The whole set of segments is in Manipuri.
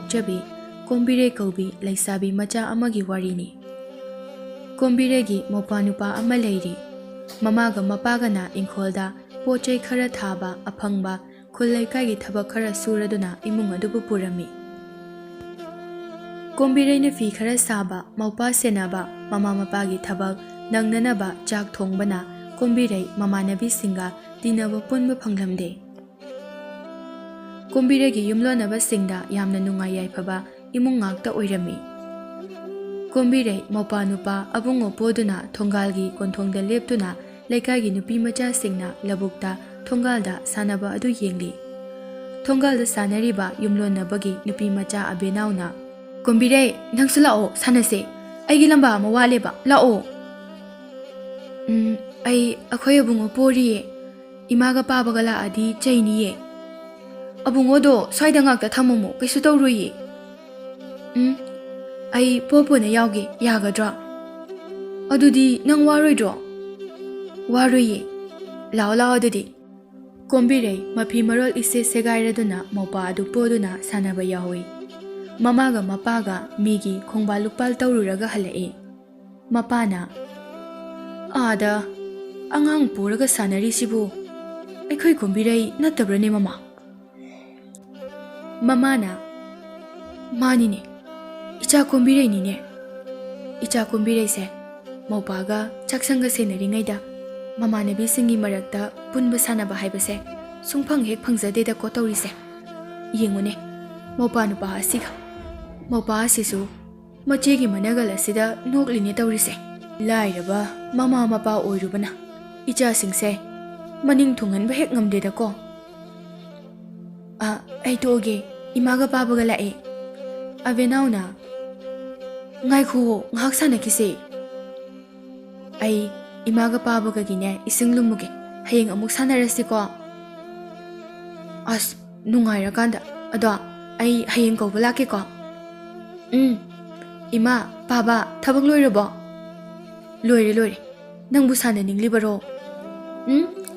ꯄꯣꯛꯆꯕꯤ ꯀꯣꯝꯕꯤꯔꯩ ꯀꯧꯕꯤ ꯂꯩꯁꯥꯕꯤ ꯃꯆꯥ ꯑꯃꯒꯤ ꯋꯥꯔꯤꯅꯤ꯫ ꯀꯣꯝꯕꯤꯔꯩꯒꯤ ꯃꯧꯄꯥꯅꯨꯄꯥ ꯑꯃ ꯂꯩꯔꯤ꯫ ꯃꯃꯥꯒ ꯃꯄꯥꯒꯅ ꯏꯪꯈꯣꯜꯗ ꯄꯣꯠꯆꯩ ꯈꯔ ꯊꯥꯕ ꯑꯐꯪꯕ ꯈꯨꯜ ꯂꯩꯀꯥꯏꯒꯤ ꯊꯕꯛ ꯈꯔ ꯁꯨꯔꯗꯨꯅ ꯏꯃꯨꯡ ꯑꯗꯨꯕꯨ ꯄꯨꯔꯝꯃꯤ꯫ ꯀꯣꯝꯕꯤꯔꯩꯅ ꯐꯤ ꯈꯔ ꯁꯥꯕ, ꯃꯧꯄꯥ ꯁꯦꯟꯅꯕ, ꯃꯃꯥ ꯃꯄꯥꯒꯤ ꯊꯕꯛ ꯅꯪꯅꯅꯕ ꯆꯥꯛ ꯊꯣꯡꯕꯅ ꯀꯣꯝꯕꯤꯔꯩ ꯃꯃꯥꯟꯅꯕꯤꯁꯤꯡꯒ ꯇꯤꯟꯅꯕ ꯄꯨꯟꯕ ꯐꯪꯂꯝꯗꯦ꯫ ꯀꯣꯝꯕꯤꯔꯩꯒꯤ ꯌꯨꯝꯂꯣꯟꯅꯕꯁꯤꯡꯗ ꯌꯥꯝꯅ ꯅꯨꯡꯉꯥꯏ ꯌꯥꯏꯐꯕ ꯏꯃꯨꯡ ꯉꯥꯛꯇ ꯑꯣꯏꯔꯝꯃꯤ꯫ ꯀꯣꯝꯕꯤꯔꯩ ꯃꯧꯄꯥꯅꯨꯄꯥ ꯑꯕꯨꯡꯉꯣ ꯄꯣꯗꯨꯅ ꯊꯣꯡꯒꯥꯜꯒꯤ ꯀꯣꯟꯊꯣꯡꯗ ꯂꯦꯞꯇꯨꯅ ꯂꯩꯀꯥꯏꯒꯤ ꯅꯨꯄꯤ ꯃꯆꯥꯁꯤꯡꯅ ꯂꯧꯕꯨꯛꯇ ꯊꯣꯡꯒꯥꯜꯗ ꯁꯥꯟꯅꯕ ꯑꯗꯨ ꯌꯦꯡꯂꯤ꯫ ꯊꯣꯡꯒꯥꯜꯗ ꯁꯥꯟꯅꯔꯤꯕ ꯌꯨꯝꯂꯣꯟꯅꯕꯒꯤ ꯅꯨꯄꯤ ꯃꯆꯥ ꯑꯕꯦꯅꯥꯎꯅ "ꯀꯣꯝꯕꯤꯔꯩ, ꯅꯪꯁꯨ ꯂꯥꯛꯑꯣ ꯁꯥꯟꯅꯁꯦ, ꯑꯩꯒꯤ ꯂꯝꯕꯥ ꯑꯃ ꯋꯥꯠꯂꯦꯕ, ꯂꯥꯛꯑꯣ." ꯑꯩꯈꯣꯏ ꯑꯕꯨꯡꯉꯣ ꯄꯣꯔꯤꯌꯦ, ꯏꯃꯥꯒ ꯄꯥꯕꯒ ꯂꯥꯛꯑꯗꯤ ꯆꯩꯅꯤꯌꯦ." "ꯑꯕꯨꯡꯉꯣꯗꯣ ꯁ꯭ꯋꯥꯏꯗ ꯉꯥꯛꯇ ꯊꯝꯃꯝꯃꯣ, ꯀꯩꯁꯨ ꯇꯧꯔꯣꯏꯌꯦ." "ꯑꯩ ꯄꯣꯅ ꯌꯥꯎꯒꯦ, ꯌꯥꯒꯗ꯭ꯔꯥ?" "ꯑꯗꯨꯗꯤ ꯅꯪ ꯋꯥꯔꯣꯏꯗ꯭ꯔꯣ?" "ꯋꯥꯔꯣꯏꯌꯦ, ꯂꯥꯛꯑꯣ ꯂꯥꯛꯑꯣ ꯑꯗꯨꯗꯤ." ꯀꯣꯝꯕꯤꯔꯩ ꯃꯐꯤ ꯃꯔꯣꯜ ꯏꯁꯦ ꯁꯦꯒꯥꯏꯔꯗꯨꯅ ꯃꯧꯄꯥ ꯑꯗꯨ ꯄꯣꯗꯨꯅ ꯁꯥꯟꯅꯕ ꯌꯥꯎꯏ꯫ ꯃꯃꯥꯒ ꯃꯄꯥꯒ ꯃꯤꯒꯤ ꯈꯣꯡꯕꯥꯜ ꯂꯨꯛꯄꯥꯜ ꯇꯧꯔꯨꯔꯒ ꯍꯜꯂꯛꯏ꯫ ꯃꯄꯥꯅ "ꯑꯥꯗ ꯑꯉꯥꯡ ꯄꯨꯔꯒ ꯁꯥꯟꯅꯔꯤꯁꯤꯕꯨ ꯑꯩꯈꯣꯏ ꯀꯣꯝꯕꯤꯔꯩ ꯅꯠꯇꯕ꯭ꯔꯅꯦ ꯃꯃꯥ?" ꯃꯃꯥꯅ "ꯃꯥꯅꯤꯅꯦ, ꯏꯆꯥ ꯀꯣꯝꯕꯤꯔꯩꯅꯤꯅꯦ." ꯏꯆꯥ ꯀꯣꯝꯕꯤꯔꯩꯁꯦ ꯃꯧꯄꯥꯒ ꯆꯥꯛꯁꯪꯒ ꯁꯦꯟꯅꯔꯤꯉꯩꯗ ꯃꯃꯥꯟꯅꯕꯤꯁꯤꯡꯒꯤ ꯃꯔꯛꯇ ꯄꯨꯟꯕ ꯁꯥꯟꯅꯕ ꯍꯥꯏꯕꯁꯦ ꯁꯨꯡꯐꯪ ꯍꯦꯛ ꯐꯪꯖꯗꯦꯗꯀꯣ ꯇꯧꯔꯤꯁꯦ꯫ ꯌꯦꯡꯉꯨꯅꯦ ꯃꯧꯄꯥ ꯅꯨꯄꯥ ꯑꯁꯤꯒ, ꯃꯧꯄꯥ ꯑꯁꯤꯁꯨ ꯃꯆꯦꯒꯤ ꯃꯅꯒꯜ ꯑꯁꯤꯗ ꯅꯣꯛꯂꯤꯅꯦ ꯇꯧꯔꯤꯁꯦ꯫ ꯂꯥꯏꯔꯕ ꯃꯃꯥ ꯃꯄꯥ ꯑꯣꯏꯔꯨꯕꯅ ꯏꯆꯥꯁꯤꯡꯁꯦ ꯃꯅꯤꯡ ꯊꯨꯡꯍꯟꯕ ꯍꯦꯛ ꯉꯝꯗꯦꯗꯀꯣ꯫ "ꯑꯩ ꯇꯣꯛꯑꯒꯦ, ꯏꯃꯥꯒ ꯄꯥꯕꯒ ꯂꯥꯛꯑꯦ." ꯑꯕꯦꯅꯥꯎꯅ "ꯉꯥꯏꯈꯨꯋꯣ, ꯉꯥꯏꯍꯥꯛ ꯁꯥꯟꯅꯈꯤꯁꯦ." "ꯑꯩ ꯏꯃꯥꯒ ꯄꯥꯕꯒꯒꯤꯅꯦ ꯏꯁꯤꯡ ꯂꯨꯝꯃꯨꯒꯦ, ꯍꯌꯦꯡ ꯑꯃꯨꯛ ꯁꯥꯟꯅꯔꯁꯤꯀꯣ." "ꯑꯁ ꯅꯨꯡꯉꯥꯏꯔꯀꯥꯟꯗ, ꯑꯗꯣ ꯑꯩ ꯍꯌꯦꯡ ꯀꯧꯕ ꯂꯥꯛꯀꯦꯀꯣ." "ꯏꯃꯥ, ꯄꯥꯕ, ꯊꯕꯛ ꯂꯣꯏꯔꯕꯣ?" "ꯂꯣꯏꯔꯦ ꯂꯣꯏꯔꯦ, ꯅꯪꯕꯨ ꯁꯥꯟꯅꯅꯤꯡꯂꯤꯕꯔꯣ?"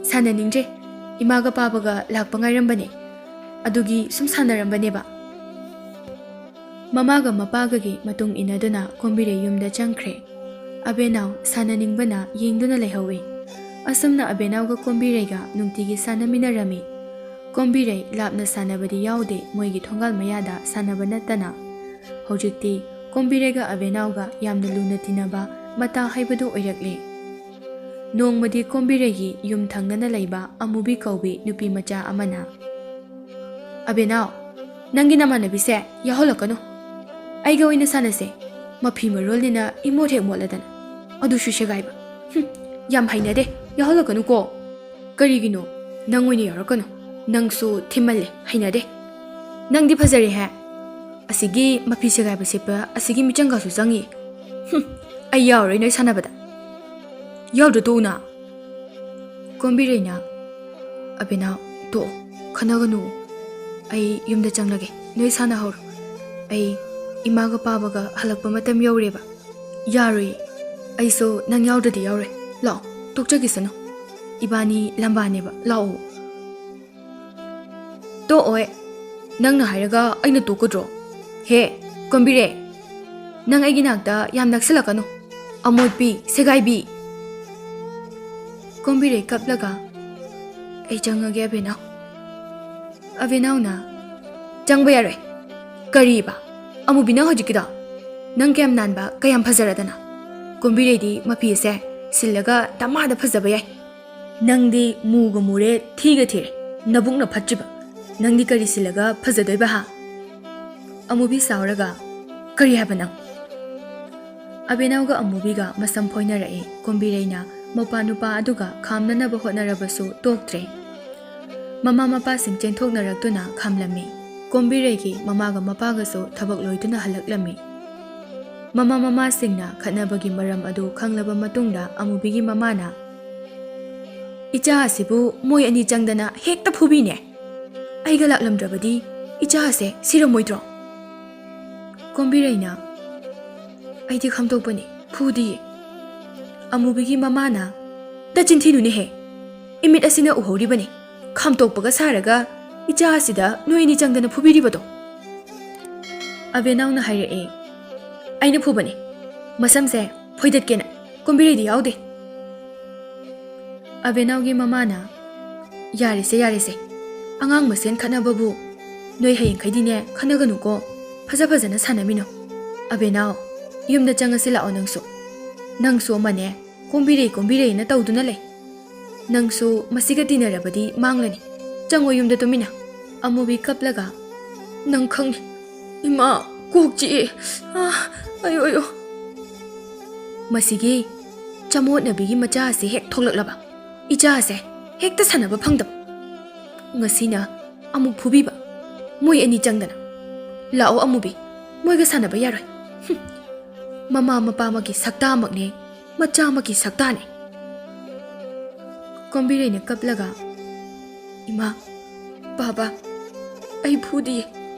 "ꯁꯥꯟꯅꯅꯤꯡꯗ꯭ꯔꯦ, ꯏꯃꯥꯒ ꯄꯥꯕꯒ ꯂꯥꯛꯄ ꯉꯥꯏꯔꯝꯕꯅꯦ, ꯑꯗꯨꯒꯤ ꯁꯨꯝ ꯁꯥꯟꯅꯔꯝꯕꯅꯦꯕ." ꯃꯃꯥꯒ ꯃꯄꯥꯒꯒꯤ ꯃꯇꯨꯡ ꯏꯟꯅꯗꯨꯅ ꯀꯣꯝꯕꯤꯔꯩ ꯌꯨꯝꯗ ꯆꯪꯈ꯭ꯔꯦ꯫ ꯑꯕꯦꯅꯥꯎ ꯁꯥꯟꯅꯅꯤꯡꯕꯅ ꯌꯦꯡꯗꯨꯅ ꯂꯩꯍꯧꯏ꯫ ꯑꯁꯨꯝꯅ ꯑꯕꯦꯅꯥꯎꯒ ꯀꯣꯝꯕꯤꯔꯩꯒ ꯅꯨꯡꯇꯤꯒꯤ ꯁꯥꯟꯅꯃꯤꯟꯅꯔꯝꯃꯤ꯫ ꯀꯣꯝꯕꯤꯔꯩ ꯂꯥꯞꯅ ꯁꯥꯟꯅꯕꯗꯤ ꯌꯥꯎꯗꯦ ꯃꯣꯏꯒꯤ ꯊꯣꯡꯒꯥꯜ ꯃꯌꯥꯗ ꯁꯥꯟꯅꯕ ꯅꯠꯇꯅ꯫ ꯍꯧꯖꯤꯛꯇꯤ ꯀꯣꯝꯕꯤꯔꯩꯒ ꯑꯕꯦꯅꯥꯎꯒ ꯌꯥꯝꯅ ꯂꯨꯅ ꯇꯤꯟꯅꯕ ꯃꯇꯥ ꯍꯥꯏꯕꯗꯨ ꯑꯣꯏꯔꯛꯂꯦ꯫ ꯅꯣꯡꯃꯗꯤ ꯀꯣꯝꯕꯤꯔꯩꯒꯤ ꯌꯨꯝ ꯊꯪꯅꯅ ꯂꯩꯕ ꯑꯃꯨꯕꯤ ꯀꯧꯕꯤ ꯅꯨꯄꯤ ꯃꯆꯥ ꯑꯃꯅ "ꯑꯕꯦꯅꯥꯎ, ꯅꯪꯒꯤ ꯅꯃꯥꯟꯅꯕꯤꯁꯦ ꯌꯥꯎꯍꯜꯂꯛꯀꯅꯨ, ꯑꯩꯒ ꯑꯣꯏꯅ ꯁꯥꯟꯅꯁꯦ, ꯃꯐꯤ ꯃꯔꯣꯜꯅꯤꯅ ꯏꯃꯣꯠ ꯍꯦꯛ ꯃꯣꯠꯂꯗꯅ, ꯑꯗꯨꯁꯨ ꯁꯦꯒꯥꯏꯕ, ꯌꯥꯝ ꯍꯩꯅꯗꯦ, ꯌꯥꯎꯍꯜꯂꯛꯀꯅꯨꯀꯣ." "ꯀꯔꯤꯒꯤꯅꯣ? ꯅꯪ ꯑꯣꯏꯅ ꯌꯥꯎꯔꯛꯀꯅꯨ, ꯅꯪꯁꯨ ꯊꯤꯃꯜꯂꯦ, ꯍꯩꯅꯗꯦ." "ꯅꯪꯗꯤ ꯐꯖꯔꯦꯍꯦ, ꯑꯁꯤꯒꯤ ꯃꯐꯤ ꯁꯦꯒꯥꯏꯕ ꯁꯦꯠꯄ ꯑꯁꯤꯒꯤ ꯃꯤꯆꯪꯒꯁꯨ ꯆꯪꯉꯤ." "ꯑꯩ ꯌꯥꯎꯔꯣꯏ ꯅꯣꯏ ꯁꯥꯟꯅꯕꯗ." "ꯌꯥꯎꯗ꯭ꯔ ꯇꯣꯛꯎꯅ." ꯀꯣꯝꯕꯤꯔꯩꯅ "ꯑꯕꯦꯅꯥꯎ ꯇꯣꯛꯑꯣ, ꯈꯟꯅꯒꯅꯨ, ꯑꯩ ꯌꯨꯝꯗ ꯆꯪꯂꯒꯦ, ꯅꯣꯏ ꯁꯥꯟꯅꯍꯧꯔꯣ, ꯑꯩ ꯏꯃꯥꯒ ꯄꯥꯕꯒ ꯍꯜꯂꯛꯄ ꯃꯇꯝ ꯌꯧꯔꯦꯕ." "ꯌꯥꯔꯣꯏ, ꯑꯩꯁꯨ ꯅꯪ ꯌꯥꯎꯗ꯭ꯔꯗꯤ ꯌꯥꯎꯔꯣꯏ, ꯂꯥꯛꯑꯣ, ꯇꯣꯛꯆꯈꯤꯁꯅꯨ, ꯏꯕꯥꯅꯤ ꯂꯝꯕꯥꯅꯦꯕ, ꯂꯥꯛꯑꯣ." "ꯇꯣꯛꯑꯣꯏ, ꯅꯪꯅ ꯍꯥꯏꯔꯒ ꯑꯩꯅ ꯇꯣꯛꯀꯗ꯭ꯔꯣ? ꯍꯦ ꯀꯣꯝꯕꯤꯔꯩ, ꯅꯪ ꯑꯩꯒꯤ ꯅꯥꯛꯇ ꯌꯥꯝ ꯅꯛꯁꯤꯜꯂꯛꯀꯅꯨ, ꯑꯃꯣꯠꯄꯤ, ꯁꯦꯒꯥꯏꯕꯤ." ꯀꯣꯝꯕꯤꯔꯩ ꯀꯞꯂꯒ "ꯑꯩ ꯆꯪꯉꯒꯦ ꯑꯕꯦꯅꯥꯎ." ꯑꯕꯦꯅꯥꯎꯅ "ꯆꯪꯕ ꯌꯥꯔꯣꯏ." "ꯀꯔꯤꯕ? ꯑꯃꯨꯕꯤ ꯅꯪ ꯍꯧꯖꯤꯛꯀꯤꯗꯣ? ꯅꯪ ꯀꯌꯥꯝ ꯅꯥꯟꯕ, ꯀꯌꯥꯝ ꯐꯖꯔꯗꯅ, ꯀꯣꯝꯕꯤꯔꯩꯗꯤ ꯃꯐꯤꯁꯦ ꯁꯤꯜꯂꯒ ꯗꯃꯥꯗ ꯐꯖꯕ ꯌꯥꯏ, ꯅꯪꯗꯤ ꯃꯨꯒ ꯃꯨꯔꯦ, ꯊꯤꯒ ꯊꯤꯔꯦ, ꯅꯕꯨꯛꯅ ꯐꯠꯇ꯭ꯔꯤꯕ, ꯅꯪꯗꯤ ꯀꯔꯤ ꯁꯤꯜꯂꯒ ꯐꯖꯗꯣꯏꯕ ꯍꯥ?" ꯑꯃꯨꯕꯤ ꯁꯥꯎꯔꯒ "ꯀꯔꯤ ꯍꯥꯏꯕ ꯅꯪ?" ꯑꯕꯦꯅꯥꯎꯒ ꯑꯃꯨꯕꯤꯒ ꯃꯁꯝ ꯐꯣꯏꯅꯔꯛꯏ꯫ ꯀꯣꯝꯕꯤꯔꯩꯅ ꯃꯧꯄꯥ ꯅꯨꯄꯥ ꯑꯗꯨꯒ ꯈꯥꯝꯅꯅꯕ ꯍꯣꯠꯅꯔꯕꯁꯨ ꯇꯣꯛꯇ꯭ꯔꯦ꯫ ꯃꯃꯥ ꯃꯄꯥꯁꯤꯡ ꯆꯦꯟꯊꯣꯛꯅꯔꯛꯇꯨꯅ ꯈꯥꯝꯂꯝꯃꯤ꯫ ꯀꯣꯝꯕꯤꯔꯩꯒꯤ ꯃꯃꯥꯒ ꯃꯄꯥꯒꯁꯨ ꯊꯕꯛ ꯂꯣꯏꯗꯨꯅ ꯍꯜꯂꯛꯂꯝꯃꯤ꯫ ꯃꯃꯥ ꯃꯃꯥꯁꯤꯡꯅ ꯈꯠꯅꯕꯒꯤ ꯃꯔꯝ ꯑꯗꯨ ꯈꯪꯂꯕ ꯃꯇꯨꯡꯗ ꯑꯃꯨꯕꯤꯒꯤ ꯃꯃꯥꯅ "ꯏꯆꯥ ꯑꯁꯤꯕꯨ ꯃꯣꯏ ꯑꯅꯤ ꯆꯪꯗꯅ ꯍꯦꯛꯇ ꯐꯨꯕꯤꯅꯦ, ꯑꯩꯒ ꯂꯥꯛꯂꯝꯗ꯭ꯔꯕꯗꯤ ꯏꯆꯥ ꯑꯁꯦ ꯁꯤꯔꯝꯃꯣꯏꯗ꯭ꯔꯣ?" ꯀꯣꯝꯕꯤꯔꯩꯅ "ꯑꯩꯗꯤ ꯈꯝꯗꯣꯛꯄꯅꯤ, ꯐꯨꯗꯤꯌꯦ." ꯑꯃꯨꯕꯤꯒꯤ ꯃꯃꯥꯅ "ꯅꯆꯤꯟ ꯊꯤꯅꯨꯅꯦꯍꯦ, ꯏꯃꯤꯠ ꯑꯁꯤꯅ ꯎꯍꯧꯔꯤꯕꯅꯤ, ꯈꯥꯝꯇꯣꯛꯄꯒ ꯁꯥꯔꯒ ꯏꯆꯥ ꯑꯁꯤꯗ ꯅꯣꯏ ꯑꯅꯤ ꯆꯪꯗꯅ ꯐꯨꯕꯤꯔꯤꯕꯗꯣ." ꯑꯕꯦꯅꯥꯎꯅ ꯍꯥꯏꯔꯛꯑꯦ꯫ ꯑꯩꯅ ꯐꯨꯕꯅꯤ, ꯃꯁꯝꯁꯦ ꯐꯣꯏꯗꯠꯀꯦꯅ, ꯀꯣꯝꯕꯤꯔꯩꯗꯤ ꯌꯥꯎꯗꯦ꯫ ꯑꯕꯦꯅꯥꯎꯒꯤ ꯃꯃꯥꯅ ꯌꯥꯔꯦꯁꯦ ꯑꯉꯥꯡ ꯃꯁꯦꯟ ꯈꯠꯅꯕꯕꯨ ꯅꯣꯏ ꯍꯌꯦꯡꯈꯩꯗꯤꯅꯦ ꯈꯠꯅꯒꯅꯨꯀꯣ, ꯐꯖꯅ ꯁꯥꯟꯅꯃꯤꯟꯅꯧ꯫ ꯑꯕꯦꯅꯥꯎ ꯌꯨꯝꯗ ꯆꯪꯉꯁꯤ ꯂꯥꯛꯑꯣ ꯅꯪꯁꯨ ꯑꯃꯅꯦ ꯀꯣꯝꯕꯤꯔꯩꯅ ꯇꯧꯗꯨꯅ ꯂꯩ꯫ ꯅꯪꯁꯨ ꯃꯁꯤꯒ ꯇꯤꯟꯅꯔꯕꯗꯤ ꯃꯥꯡꯂꯅꯤ, ꯆꯪꯉꯣ ꯌꯨꯝꯗ ꯇꯨꯃꯤꯟꯅ꯫ ꯑꯃꯨꯕꯤ ꯀꯞꯂꯒ ꯅꯪ ꯈꯪꯉꯤ ꯏꯃꯥ, ꯀꯣꯛ ꯆꯤꯛꯑꯦ, ꯑꯌꯣ꯫ ꯃꯁꯤꯒꯤ ꯆꯃꯣꯠꯅꯕꯤꯒꯤ ꯃꯆꯥ ꯑꯁꯤ ꯍꯦꯛ ꯊꯣꯛꯂꯛꯂꯕ ꯏꯆꯥꯁꯦ ꯍꯦꯛꯇ ꯁꯥꯟꯅꯕ ꯐꯪꯗꯕ, ꯉꯁꯤꯅ ꯑꯃꯨꯛ ꯐꯨꯕꯤꯕ ꯃꯣꯏ ꯑꯅꯤ ꯆꯪꯗꯅ꯫ ꯂꯥꯛꯑꯣ ꯑꯃꯨꯕꯤ, ꯃꯣꯏꯒ ꯁꯥꯟꯅꯕ ꯌꯥꯔꯣꯏ꯫ ꯃꯃꯥ ꯃꯄꯥꯃꯛꯀꯤ ꯁꯛꯇꯥꯃꯛꯅꯦ, ꯃꯆꯥꯃꯛꯀꯤ ꯁꯛꯇꯥꯅꯦ꯫ ꯀꯣꯝꯕꯤꯔꯩꯅ ꯀꯞꯂꯒ ꯏꯃꯥ, ꯕꯥꯕꯥ, ꯑꯩ ꯐꯨꯗꯤꯌꯦ,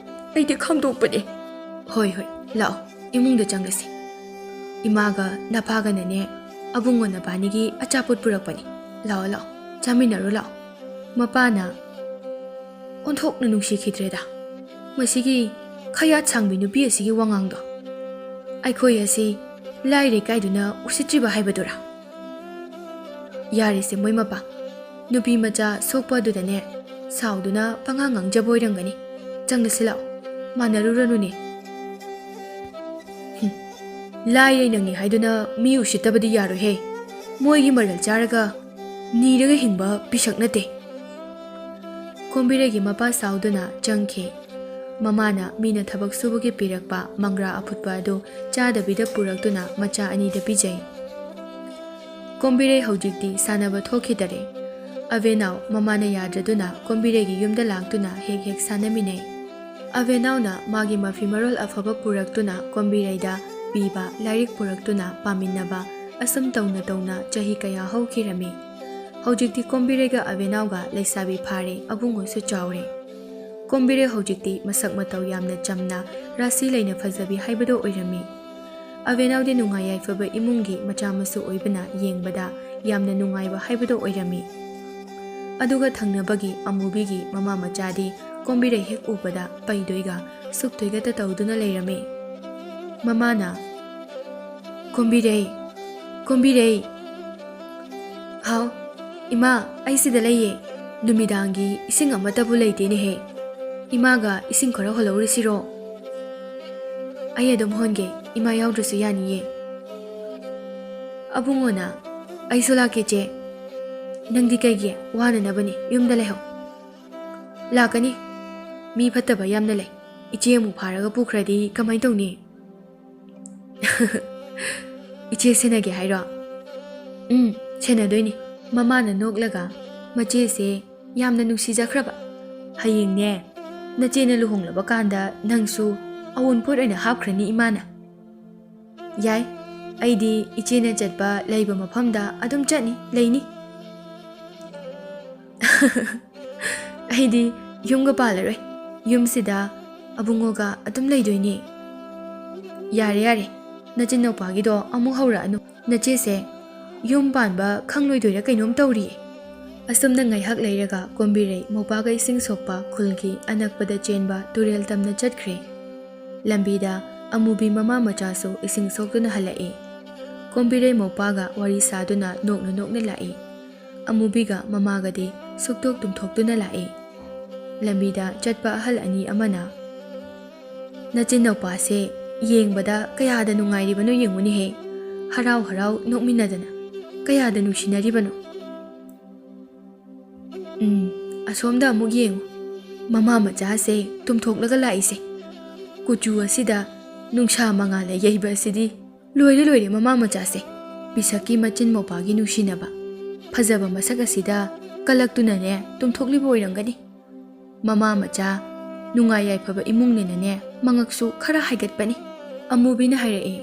ꯑꯩꯗꯤ ꯈꯪꯗꯣꯛꯄꯅꯦ꯫ ꯍꯣꯏ ꯂꯥꯛꯑꯣ ꯏꯃꯨꯡꯗ ꯆꯪꯂꯁꯤ꯫ ꯏꯃꯥꯒ ꯅꯄꯥꯒꯅꯅꯦ ꯑꯕꯨꯡꯉꯣ ꯅꯕꯥꯅꯤꯒꯤ ꯑꯆꯥꯄꯣꯠ ꯄꯨꯔꯛꯄꯅꯤ, ꯂꯥꯛꯑꯣ ꯆꯥꯃꯤꯟꯅꯔꯣ ꯂꯥꯛꯑꯣ꯫ ꯃꯄꯥꯅ ꯑꯣꯟꯊꯣꯛꯅ ꯅꯨꯡꯁꯤꯈꯤꯗ꯭ꯔꯦꯗ ꯃꯁꯤꯒꯤ ꯈꯌꯥꯠ ꯁꯥꯡꯕꯤ ꯅꯨꯄꯤ ꯑꯁꯤꯒꯤ ꯋꯥꯉꯥꯡꯗꯣ꯫ ꯑꯩꯈꯣꯏ ꯑꯁꯤ ꯂꯥꯏꯔꯩ ꯀꯥꯏꯗꯨꯅ ꯎꯁꯤꯠꯇ꯭ꯔꯤꯕ ꯍꯥꯏꯕꯗꯨꯔꯥ? ꯌꯥꯔꯦꯁꯦ ꯃꯣꯏ ꯃꯄꯥ, ꯅꯨꯄꯤ ꯃꯆꯥ ꯁꯣꯛꯄ ꯑꯗꯨꯗꯅꯦ ꯁꯥꯎꯗꯨꯅ ꯄꯉꯥꯡ ꯉꯥꯡꯖꯕ ꯑꯣꯏꯔꯝꯒꯅꯤ, ꯆꯪꯂꯁꯤ ꯂꯥꯛꯑꯣ, ꯃꯥꯟꯅꯔꯨꯔꯅꯨꯅꯦ꯫ ꯂꯥꯏꯔꯩ ꯅꯪꯉꯤ ꯍꯥꯏꯗꯨꯅ ꯃꯤ ꯎꯁꯤꯠꯇꯕꯗꯤ ꯌꯥꯔꯣꯏꯍꯦ, ꯃꯣꯏꯒꯤ ꯃꯔꯜ ꯆꯥꯔꯒ ꯅꯤꯔꯒ ꯍꯤꯡꯕ ꯄꯤꯁꯛ ꯅꯠꯇꯦ꯫ ꯀꯣꯝꯕꯤꯔꯩꯒꯤ ꯃꯄꯥ ꯁꯥꯎꯗꯨꯅ ꯆꯪꯈꯤ꯫ ꯃꯃꯥꯅ ꯃꯤꯅ ꯊꯕꯛ ꯁꯨꯕꯒꯤ ꯄꯤꯔꯛꯄ ꯃꯪꯒ꯭ꯔꯥ ꯑꯐꯨꯠꯄ ꯑꯗꯨ ꯆꯥꯗꯕꯤꯗ ꯄꯨꯔꯛꯇꯨꯅ ꯃꯆꯥ ꯑꯅꯤꯗ ꯄꯤꯖꯩ꯫ ꯀꯣꯝꯕꯤꯔꯩ ꯍꯧꯖꯤꯛꯇꯤ ꯁꯥꯟꯅꯕ ꯊꯣꯛꯈꯤꯗꯔꯦ꯫ ꯑꯕꯦꯅꯥꯎ ꯃꯃꯥꯅ ꯌꯥꯗ꯭ꯔꯗꯨꯅ ꯀꯣꯝꯕꯤꯔꯩꯒꯤ ꯌꯨꯝꯗ ꯂꯥꯛꯇꯨꯅ ꯍꯦꯛ ꯁꯥꯟꯅꯃꯤꯟꯅꯩ꯫ ꯑꯕꯦꯅꯥꯎꯅ ꯃꯥꯒꯤ ꯃꯐꯤ ꯃꯔꯣꯜ ꯑꯐꯕ ꯄꯨꯔꯛꯇꯨꯅ ꯀꯣꯝꯕꯤꯔꯩꯗ ꯄꯤꯕ, ꯂꯥꯏꯔꯤꯛ ꯄꯨꯔꯛꯇꯨꯅ ꯄꯥꯃꯤꯟꯅꯕ, ꯑꯁꯨꯝ ꯇꯧꯅ ꯆꯍꯤ ꯀꯌꯥ ꯍꯧꯈꯤꯔꯝꯃꯤ꯫ ꯍꯧꯖꯤꯛꯇꯤ ꯀꯣꯝꯕꯤꯔꯩꯒ ꯑꯕꯦꯅꯥꯎꯒ ꯂꯩꯁꯥꯕꯤ ꯐꯥꯔꯦ, ꯑꯕꯨꯡꯉꯣꯁꯨ ꯆꯥꯎꯔꯦ꯫ ꯀꯣꯝꯕꯤꯔꯩ ꯍꯧꯖꯤꯛꯇꯤ ꯃꯁꯛ ꯃꯇꯧ ꯌꯥꯝꯅ ꯆꯝꯅ ꯔꯥꯁꯤ ꯂꯩꯅ ꯐꯖꯕꯤ ꯍꯥꯏꯕꯗꯣ ꯑꯣꯏꯔꯝꯃꯤ꯫ ꯑꯕꯦꯅꯥꯎꯗꯤ ꯅꯨꯡꯉꯥꯏ ꯌꯥꯏꯐꯕ ꯏꯃꯨꯡꯒꯤ ꯃꯆꯥ ꯃꯁꯨ ꯑꯣꯏꯕꯅ ꯌꯦꯡꯕꯗ ꯌꯥꯝꯅ ꯅꯨꯡꯉꯥꯏꯕ ꯍꯥꯏꯕꯗꯣ ꯑꯣꯏꯔꯝꯃꯤ꯫ ꯑꯗꯨꯒ ꯊꯪꯅꯕꯒꯤ ꯑꯃꯨꯕꯤꯒꯤ ꯃꯃꯥ ꯃꯆꯥꯗꯤ ꯀꯣꯝꯕꯤꯔꯩ ꯍꯦꯛ ꯎꯕꯗ ꯄꯩꯗꯣꯏꯒ ꯁꯨꯛꯇꯣꯏꯒꯇ ꯇꯧꯗꯨꯅ ꯂꯩꯔꯝꯃꯤ꯫ ꯃꯃꯥꯅ ꯀꯣꯝꯕꯤꯔꯩ, ꯍꯥꯎ ꯏꯃꯥ, ꯑꯩ ꯁꯤꯗ ꯂꯩꯌꯦ, ꯅꯨꯃꯤꯗꯥꯡꯒꯤ ꯏꯁꯤꯡ ꯑꯃꯠꯇꯕꯨ ꯂꯩꯇꯦꯅꯦꯍꯦ, ꯏꯃꯥꯒ ꯏꯁꯤꯡ ꯈꯔ ꯍꯣꯜꯍꯧꯔꯤꯁꯤꯔꯣ? ꯑꯩ ꯑꯗꯨꯝ ꯍꯣꯟꯒꯦ, ꯏꯃꯥ ꯌꯥꯎꯗ꯭ꯔꯁꯨ ꯌꯥꯅꯤꯌꯦ꯫ ꯑꯕꯨꯡꯉꯣꯅ ꯑꯩꯁꯨ ꯂꯥꯛꯀꯦ ꯆꯦ, ꯅꯪꯗꯤ ꯀꯩꯒꯤ ꯋꯥꯅꯅꯕꯅꯤ, ꯌꯨꯝꯗ ꯂꯩꯍꯧ꯫ ꯂꯥꯛꯀꯅꯤ, ꯃꯤ ꯐꯠꯇꯕ ꯌꯥꯝꯅ ꯂꯩ, ꯏꯆꯦ ꯑꯃꯨꯛ ꯐꯥꯔꯒ ꯄꯨꯈ꯭ꯔꯗꯤ ꯀꯃꯥꯏꯅ ꯇꯧꯅꯤ? ꯏꯆꯦ ꯁꯦꯟꯅꯒꯦ ꯍꯥꯏꯔꯣ? ꯁꯦꯟꯅꯗꯣꯏꯅꯤ꯫ ꯃꯃꯥꯅ ꯅꯣꯛꯂꯒ ꯃꯆꯦꯁꯦ ꯌꯥꯝꯅ ꯅꯨꯡꯁꯤꯖꯈ꯭ꯔꯕ, ꯍꯌꯦꯡꯅꯦ ꯅꯆꯦꯅ ꯂꯨꯍꯣꯡꯂꯕ ꯀꯥꯟꯗ ꯅꯪꯁꯨ ꯑꯋꯨꯟꯄꯣꯠ ꯑꯣꯏꯅ ꯍꯥꯞꯈ꯭ꯔꯅꯤ ꯏꯃꯥꯅ꯫ ꯌꯥꯏ, ꯑꯩꯗꯤ ꯏꯆꯦꯅ ꯆꯠꯄ ꯂꯩꯕ ꯃꯐꯝꯗ ꯑꯗꯨꯝ ꯂꯩꯅꯤ꯫ ꯑꯩꯗꯤ ꯌꯨꯝꯒ ꯄꯥꯜꯂꯔꯣꯏ, ꯌꯨꯝꯁꯤꯗ ꯑꯕꯨꯡꯉꯣꯒ ꯑꯗꯨꯝ ꯂꯩꯗꯣꯏꯅꯤ꯫ ꯌꯥꯔꯦ, ꯅꯆꯤꯟꯅꯥꯎꯄꯥꯒꯤꯗꯣ ꯑꯃꯨꯛ ꯍꯧꯔꯛꯑꯅꯨ, ꯅꯆꯦꯁꯦ ꯌꯨꯝ ꯄꯥꯟꯕ ꯈꯪꯂꯣꯏꯗꯣꯏꯔꯥ ꯀꯩꯅꯣꯝ ꯇꯧꯔꯤꯌꯦ꯫ ꯑꯁꯨꯝꯅ ꯉꯥꯏꯍꯥꯛ ꯂꯩꯔꯒ ꯀꯣꯝꯕꯤꯔꯩ ꯃꯧꯄꯥꯒ ꯏꯁꯤꯡ ꯁꯣꯛꯄ ꯈꯨꯜꯒꯤ ꯑꯅꯛꯄꯗ ꯆꯦꯟꯕ ꯇꯨꯔꯦꯜ ꯇꯝꯅ ꯆꯠꯈ꯭ꯔꯦ꯫ ꯂꯝꯕꯤꯗ ꯑꯃꯨꯕꯤ ꯃꯃꯥ ꯃꯆꯥꯁꯨ ꯏꯁꯤꯡ ꯁꯣꯛꯇꯨꯅ ꯍꯜꯂꯛꯏ꯫ ꯀꯣꯝꯕꯤꯔꯩ ꯃꯧꯄꯥꯒ ꯋꯥꯔꯤ ꯁꯥꯗꯨꯅ ꯅꯣꯛꯅ ꯂꯥꯛꯏ꯫ ꯑꯃꯨꯕꯤꯒ ꯃꯃꯥꯒꯗꯤ ꯁꯨꯛꯇꯣꯛ ꯇꯨꯝꯊꯣꯛꯇꯨꯅ ꯂꯥꯛꯏ꯫ ꯂꯝꯕꯤꯗ ꯆꯠꯄ ꯑꯍꯜ ꯑꯅꯤ ꯑꯃꯅ ꯅꯆꯤꯟꯅꯥꯎꯄꯥꯁꯦ ꯌꯦꯡꯕꯗ ꯀꯌꯥꯗ ꯅꯨꯡꯉꯥꯏꯔꯤꯕꯅꯣ ꯌꯦꯡꯉꯨꯅꯦꯍꯦ, ꯍꯔꯥꯎ ꯅꯣꯛꯃꯤꯟꯅꯗꯅ ꯀꯌꯥꯗ ꯅꯨꯡꯁꯤꯅꯔꯤꯕꯅꯣ꯫ ꯑꯁꯣꯝꯗ ꯑꯃꯨꯛ ꯌꯦꯡꯉꯨ, ꯃꯃꯥ ꯃꯆꯥꯁꯦ ꯇꯨꯝꯊꯣꯛꯂꯒ ꯂꯥꯛꯏꯁꯦ, ꯀꯨꯆꯨ ꯑꯁꯤꯗ ꯅꯨꯡꯁꯥ ꯃꯉꯥꯜꯅ ꯌꯩꯕ ꯑꯁꯤꯗꯤ ꯂꯣꯏꯔꯦ ꯃꯃꯥ ꯃꯆꯥꯁꯦ, ꯄꯤꯁꯛꯀꯤ ꯃꯆꯤꯟ ꯃꯧꯄꯥꯒꯤ ꯅꯨꯡꯁꯤꯅꯕ, ꯐꯖꯕ ꯃꯁꯛ ꯑꯁꯤꯗ ꯀꯜꯂꯛꯇꯨꯅꯅꯦ ꯇꯨꯝꯊꯣꯛꯂꯤꯕ ꯑꯣꯏꯔꯝꯒꯅꯤ꯫ ꯃꯃꯥ ꯃꯆꯥ ꯅꯨꯡꯉꯥꯏ ꯌꯥꯏꯐꯕ ꯏꯃꯨꯡꯅꯤꯅꯅꯦ ꯃꯉꯛꯁꯨ ꯈꯔ ꯍꯥꯏꯒꯠꯄꯅꯤ꯫ ꯑꯃꯨꯕꯤꯅ ꯍꯥꯏꯔꯛꯏ,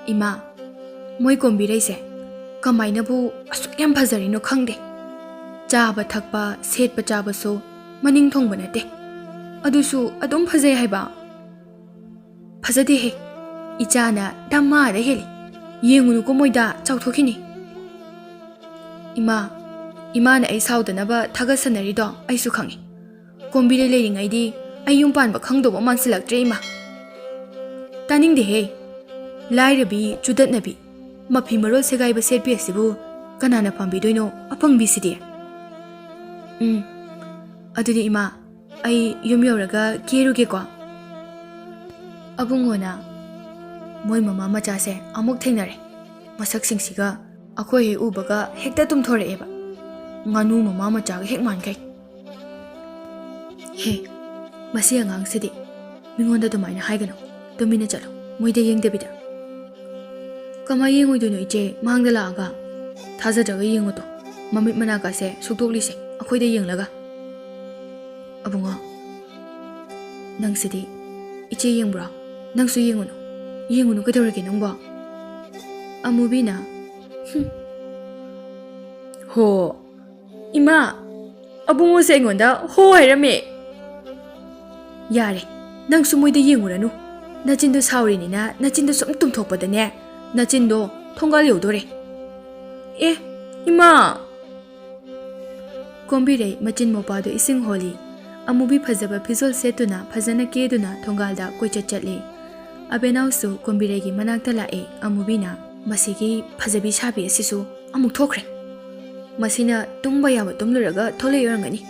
ꯏꯃꯥ, ꯃꯣꯏ ꯀꯣꯝꯕꯤꯔꯩꯁꯦ ꯀꯃꯥꯏꯅꯕꯨ ꯑꯁꯨꯛ ꯌꯥꯝ ꯐꯖꯔꯤꯅꯣ ꯈꯪꯗꯦ, ꯆꯥꯕ ꯊꯛꯄ ꯁꯦꯠꯄ ꯆꯥꯕꯁꯨ ꯃꯅꯤꯡ ꯊꯨꯡꯕ ꯅꯠꯇꯦ, ꯑꯗꯨꯁꯨ ꯑꯗꯨꯝ ꯐꯖꯩ ꯍꯥꯏꯕ꯫ ꯐꯖꯗꯦꯍꯦ, ꯏꯆꯥꯅ ꯙꯝꯃꯥꯗ ꯍꯦꯜꯂꯤ, ꯌꯦꯡꯉꯨꯅꯨꯀꯣ ꯃꯣꯏꯗ ꯆꯥꯎꯊꯣꯛꯈꯤꯅꯤ꯫ ꯏꯃꯥꯅ ꯑꯩ ꯁꯥꯎꯗꯅꯕ ꯊꯥꯒꯠꯁꯟꯅꯔꯤꯗꯣ ꯑꯩꯁꯨ ꯈꯪꯉꯤ, ꯀꯣꯝꯕꯤꯔꯩ ꯂꯩꯔꯤꯉꯩꯗꯤ ꯑꯩ ꯌꯨꯝ ꯄꯥꯟꯕ ꯈꯪꯗꯧꯕ ꯃꯥꯟꯁꯤꯜꯂꯛꯇ꯭ꯔꯦ ꯏꯃꯥ꯫ ꯇꯥꯅꯤꯡꯗꯦꯍꯦ ꯂꯥꯏꯔꯕꯤ ꯆꯨꯗꯠꯅꯕꯤ ꯃꯐꯤ ꯃꯔꯣꯜ ꯁꯦꯒꯥꯏꯕ ꯁꯦꯠꯄꯤ ꯑꯁꯤꯕꯨ ꯀꯅꯥꯅ ꯄꯥꯝꯕꯤꯗꯣꯏꯅꯣ ꯑꯄꯪꯕꯤꯁꯤꯗꯤ ꯑꯗꯨꯗꯤ ꯏꯃꯥ ꯑꯩ ꯌꯨꯝ ꯌꯧꯔꯒ ꯀꯦꯔꯨꯒꯦꯀꯣ ꯑꯕꯨꯡꯉꯣꯅ ꯃꯣꯏ ꯃꯃꯥ ꯃꯆꯥꯁꯦ ꯑꯃꯨꯛ ꯊꯦꯡꯅꯔꯦ ꯃꯁꯛꯁꯤꯡꯁꯤꯒ ꯑꯩꯈꯣꯏ ꯍꯦꯛ ꯎꯕꯒ ꯍꯦꯛꯇ ꯇꯨꯝꯊꯣꯔꯛꯑꯦꯕ ꯉꯥꯅꯨ ꯃꯃꯥ ꯃꯆꯥꯒ ꯍꯦꯛ ꯃꯥꯟꯈꯩ ꯍꯦ ꯃꯁꯤ ꯑꯉꯥꯡꯁꯤꯗꯤ ꯃꯤꯉꯣꯟꯗ ꯑꯗꯨꯃꯥꯏꯅ ꯍꯥꯏꯒꯅꯨ ꯇꯨꯃꯤꯟꯅ ꯆꯠꯂꯣ ꯃꯣꯏꯗ ꯌꯦꯡꯗꯕꯤꯗ ꯀꯃꯥꯏ ꯌꯦꯡꯉꯣꯏꯗꯣꯏꯅꯣ ꯏꯆꯦ ꯃꯥꯡꯗ ꯂꯥꯛꯑꯒ ꯊꯥꯖꯗ꯭ꯔꯒ ꯌꯦꯡꯉꯣꯇꯣ ꯃꯃꯤꯠ ꯃꯅꯥꯀꯥꯁꯦ ꯁꯨꯛꯇꯣꯛꯂꯤꯁꯦ ꯑꯩꯈꯣꯏꯗ ꯌꯦꯡꯂꯒ ꯑꯕꯨꯡꯉꯣ ꯅꯪꯁꯤꯗꯤ ꯏꯆꯦ ꯌꯦꯡꯕ꯭ꯔꯣ ꯅꯪꯁꯨ ꯌꯦꯡꯉꯨꯅꯨ ꯀꯩꯗꯧꯔꯒꯦ ꯅꯪꯕꯣ ꯑꯃꯨꯕꯤꯅ ꯍꯣ ꯏꯃꯥ ꯑꯕꯨꯡꯉꯣꯁꯦ ꯑꯩꯉꯣꯟꯗ ꯍꯣ ꯍꯥꯏꯔꯝꯃꯦ ꯌꯥꯔꯦ ꯅꯪꯁꯨ ꯃꯣꯏꯗ ꯌꯦꯡꯉꯨꯔꯅꯨ ꯅꯆꯤꯟꯗꯣ ꯁꯥꯎꯔꯤꯅꯤꯅ ꯅꯆꯤꯟꯗꯣ ꯁꯨꯝ ꯇꯨꯝꯊꯣꯛꯄꯗꯅꯦ ꯅꯆꯤꯟꯗꯣ ꯊꯣꯡꯒꯥꯜ ꯌꯧꯗꯣꯔꯦ ꯑꯦ ꯏꯃꯥ ꯀꯣꯝꯕꯤꯔꯩ ꯃꯆꯤꯟ ꯃꯧꯄꯥꯗꯣ ꯏꯁꯤꯡ ꯍꯣꯜꯂꯤ ꯑꯃꯨꯕꯤ ꯐꯖꯕ ꯐꯤꯖꯣꯜ ꯁꯦꯠꯇꯨꯅ ꯐꯖꯅ ꯀꯦꯗꯨꯅ ꯊꯣꯡꯒꯥꯜꯗ ꯀꯣꯏꯆꯠ ꯆꯠꯂꯤ ꯑꯕꯦꯅꯥꯎꯁꯨ ꯀꯣꯝꯕꯤꯔꯩꯒꯤ ꯃꯅꯥꯛꯇ ꯂꯥꯛꯑꯦ ꯑꯃꯨꯕꯤꯅ ꯃꯁꯤꯒꯤ ꯐꯖꯕꯤ ꯁꯥꯕꯤ ꯑꯁꯤꯁꯨ ꯑꯃꯨꯛ ꯊꯣꯛꯈ꯭ꯔꯦ ꯃꯁꯤꯅ ꯇꯨꯝꯕ ꯌꯥꯕ ꯇꯨꯝꯂꯨꯔꯒ ꯊꯣꯛꯂꯛꯏ ꯑꯣꯏꯔꯝꯒꯅꯤ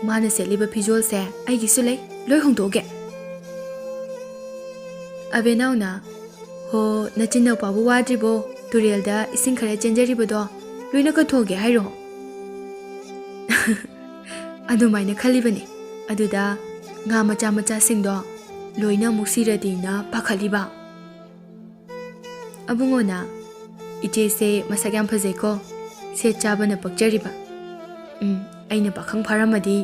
ꯃꯥꯅ ꯁꯦꯠꯂꯤꯕ ꯐꯤꯖꯣꯜꯁꯦ ꯑꯩꯒꯤꯁꯨ ꯂꯩ ꯂꯣꯏ ꯍꯣꯡꯗꯣꯛꯑꯒꯦ ꯑꯕꯦꯅꯥꯎꯅ ꯍꯣ ꯅꯆꯤꯟꯅꯥꯎꯄꯥꯕꯨ ꯋꯥꯗ꯭ꯔꯤꯕꯣ ꯇꯨꯔꯦꯜꯗ ꯏꯁꯤꯡ ꯈꯔ ꯆꯦꯟꯖꯔꯤꯕꯗꯣ ꯂꯣꯏꯅ ꯀꯠꯊꯣꯛꯑꯒꯦ ꯍꯥꯏꯔꯣ ꯑꯗꯨꯃꯥꯏꯅ ꯈꯜꯂꯤꯕꯅꯤ ꯑꯗꯨꯗ ꯉꯥ ꯃꯆꯥ ꯃꯆꯥꯁꯤꯡꯗꯣ ꯂꯣꯏꯅ ꯑꯃꯨꯛ ꯁꯤꯔꯗꯤꯅ ꯄꯥꯈꯠꯂꯤꯕ ꯑꯕꯨꯡꯉꯣꯅ ꯏꯆꯦꯁꯦ ꯃꯁꯛ ꯌꯥꯝ ꯐꯖꯩꯀꯣ ꯁꯦꯠ ꯆꯥꯕꯅ ꯄꯛꯆꯔꯤꯕ ꯑꯩꯅ ꯄꯥꯈꯪ ꯐꯥꯔꯝꯃꯗꯤ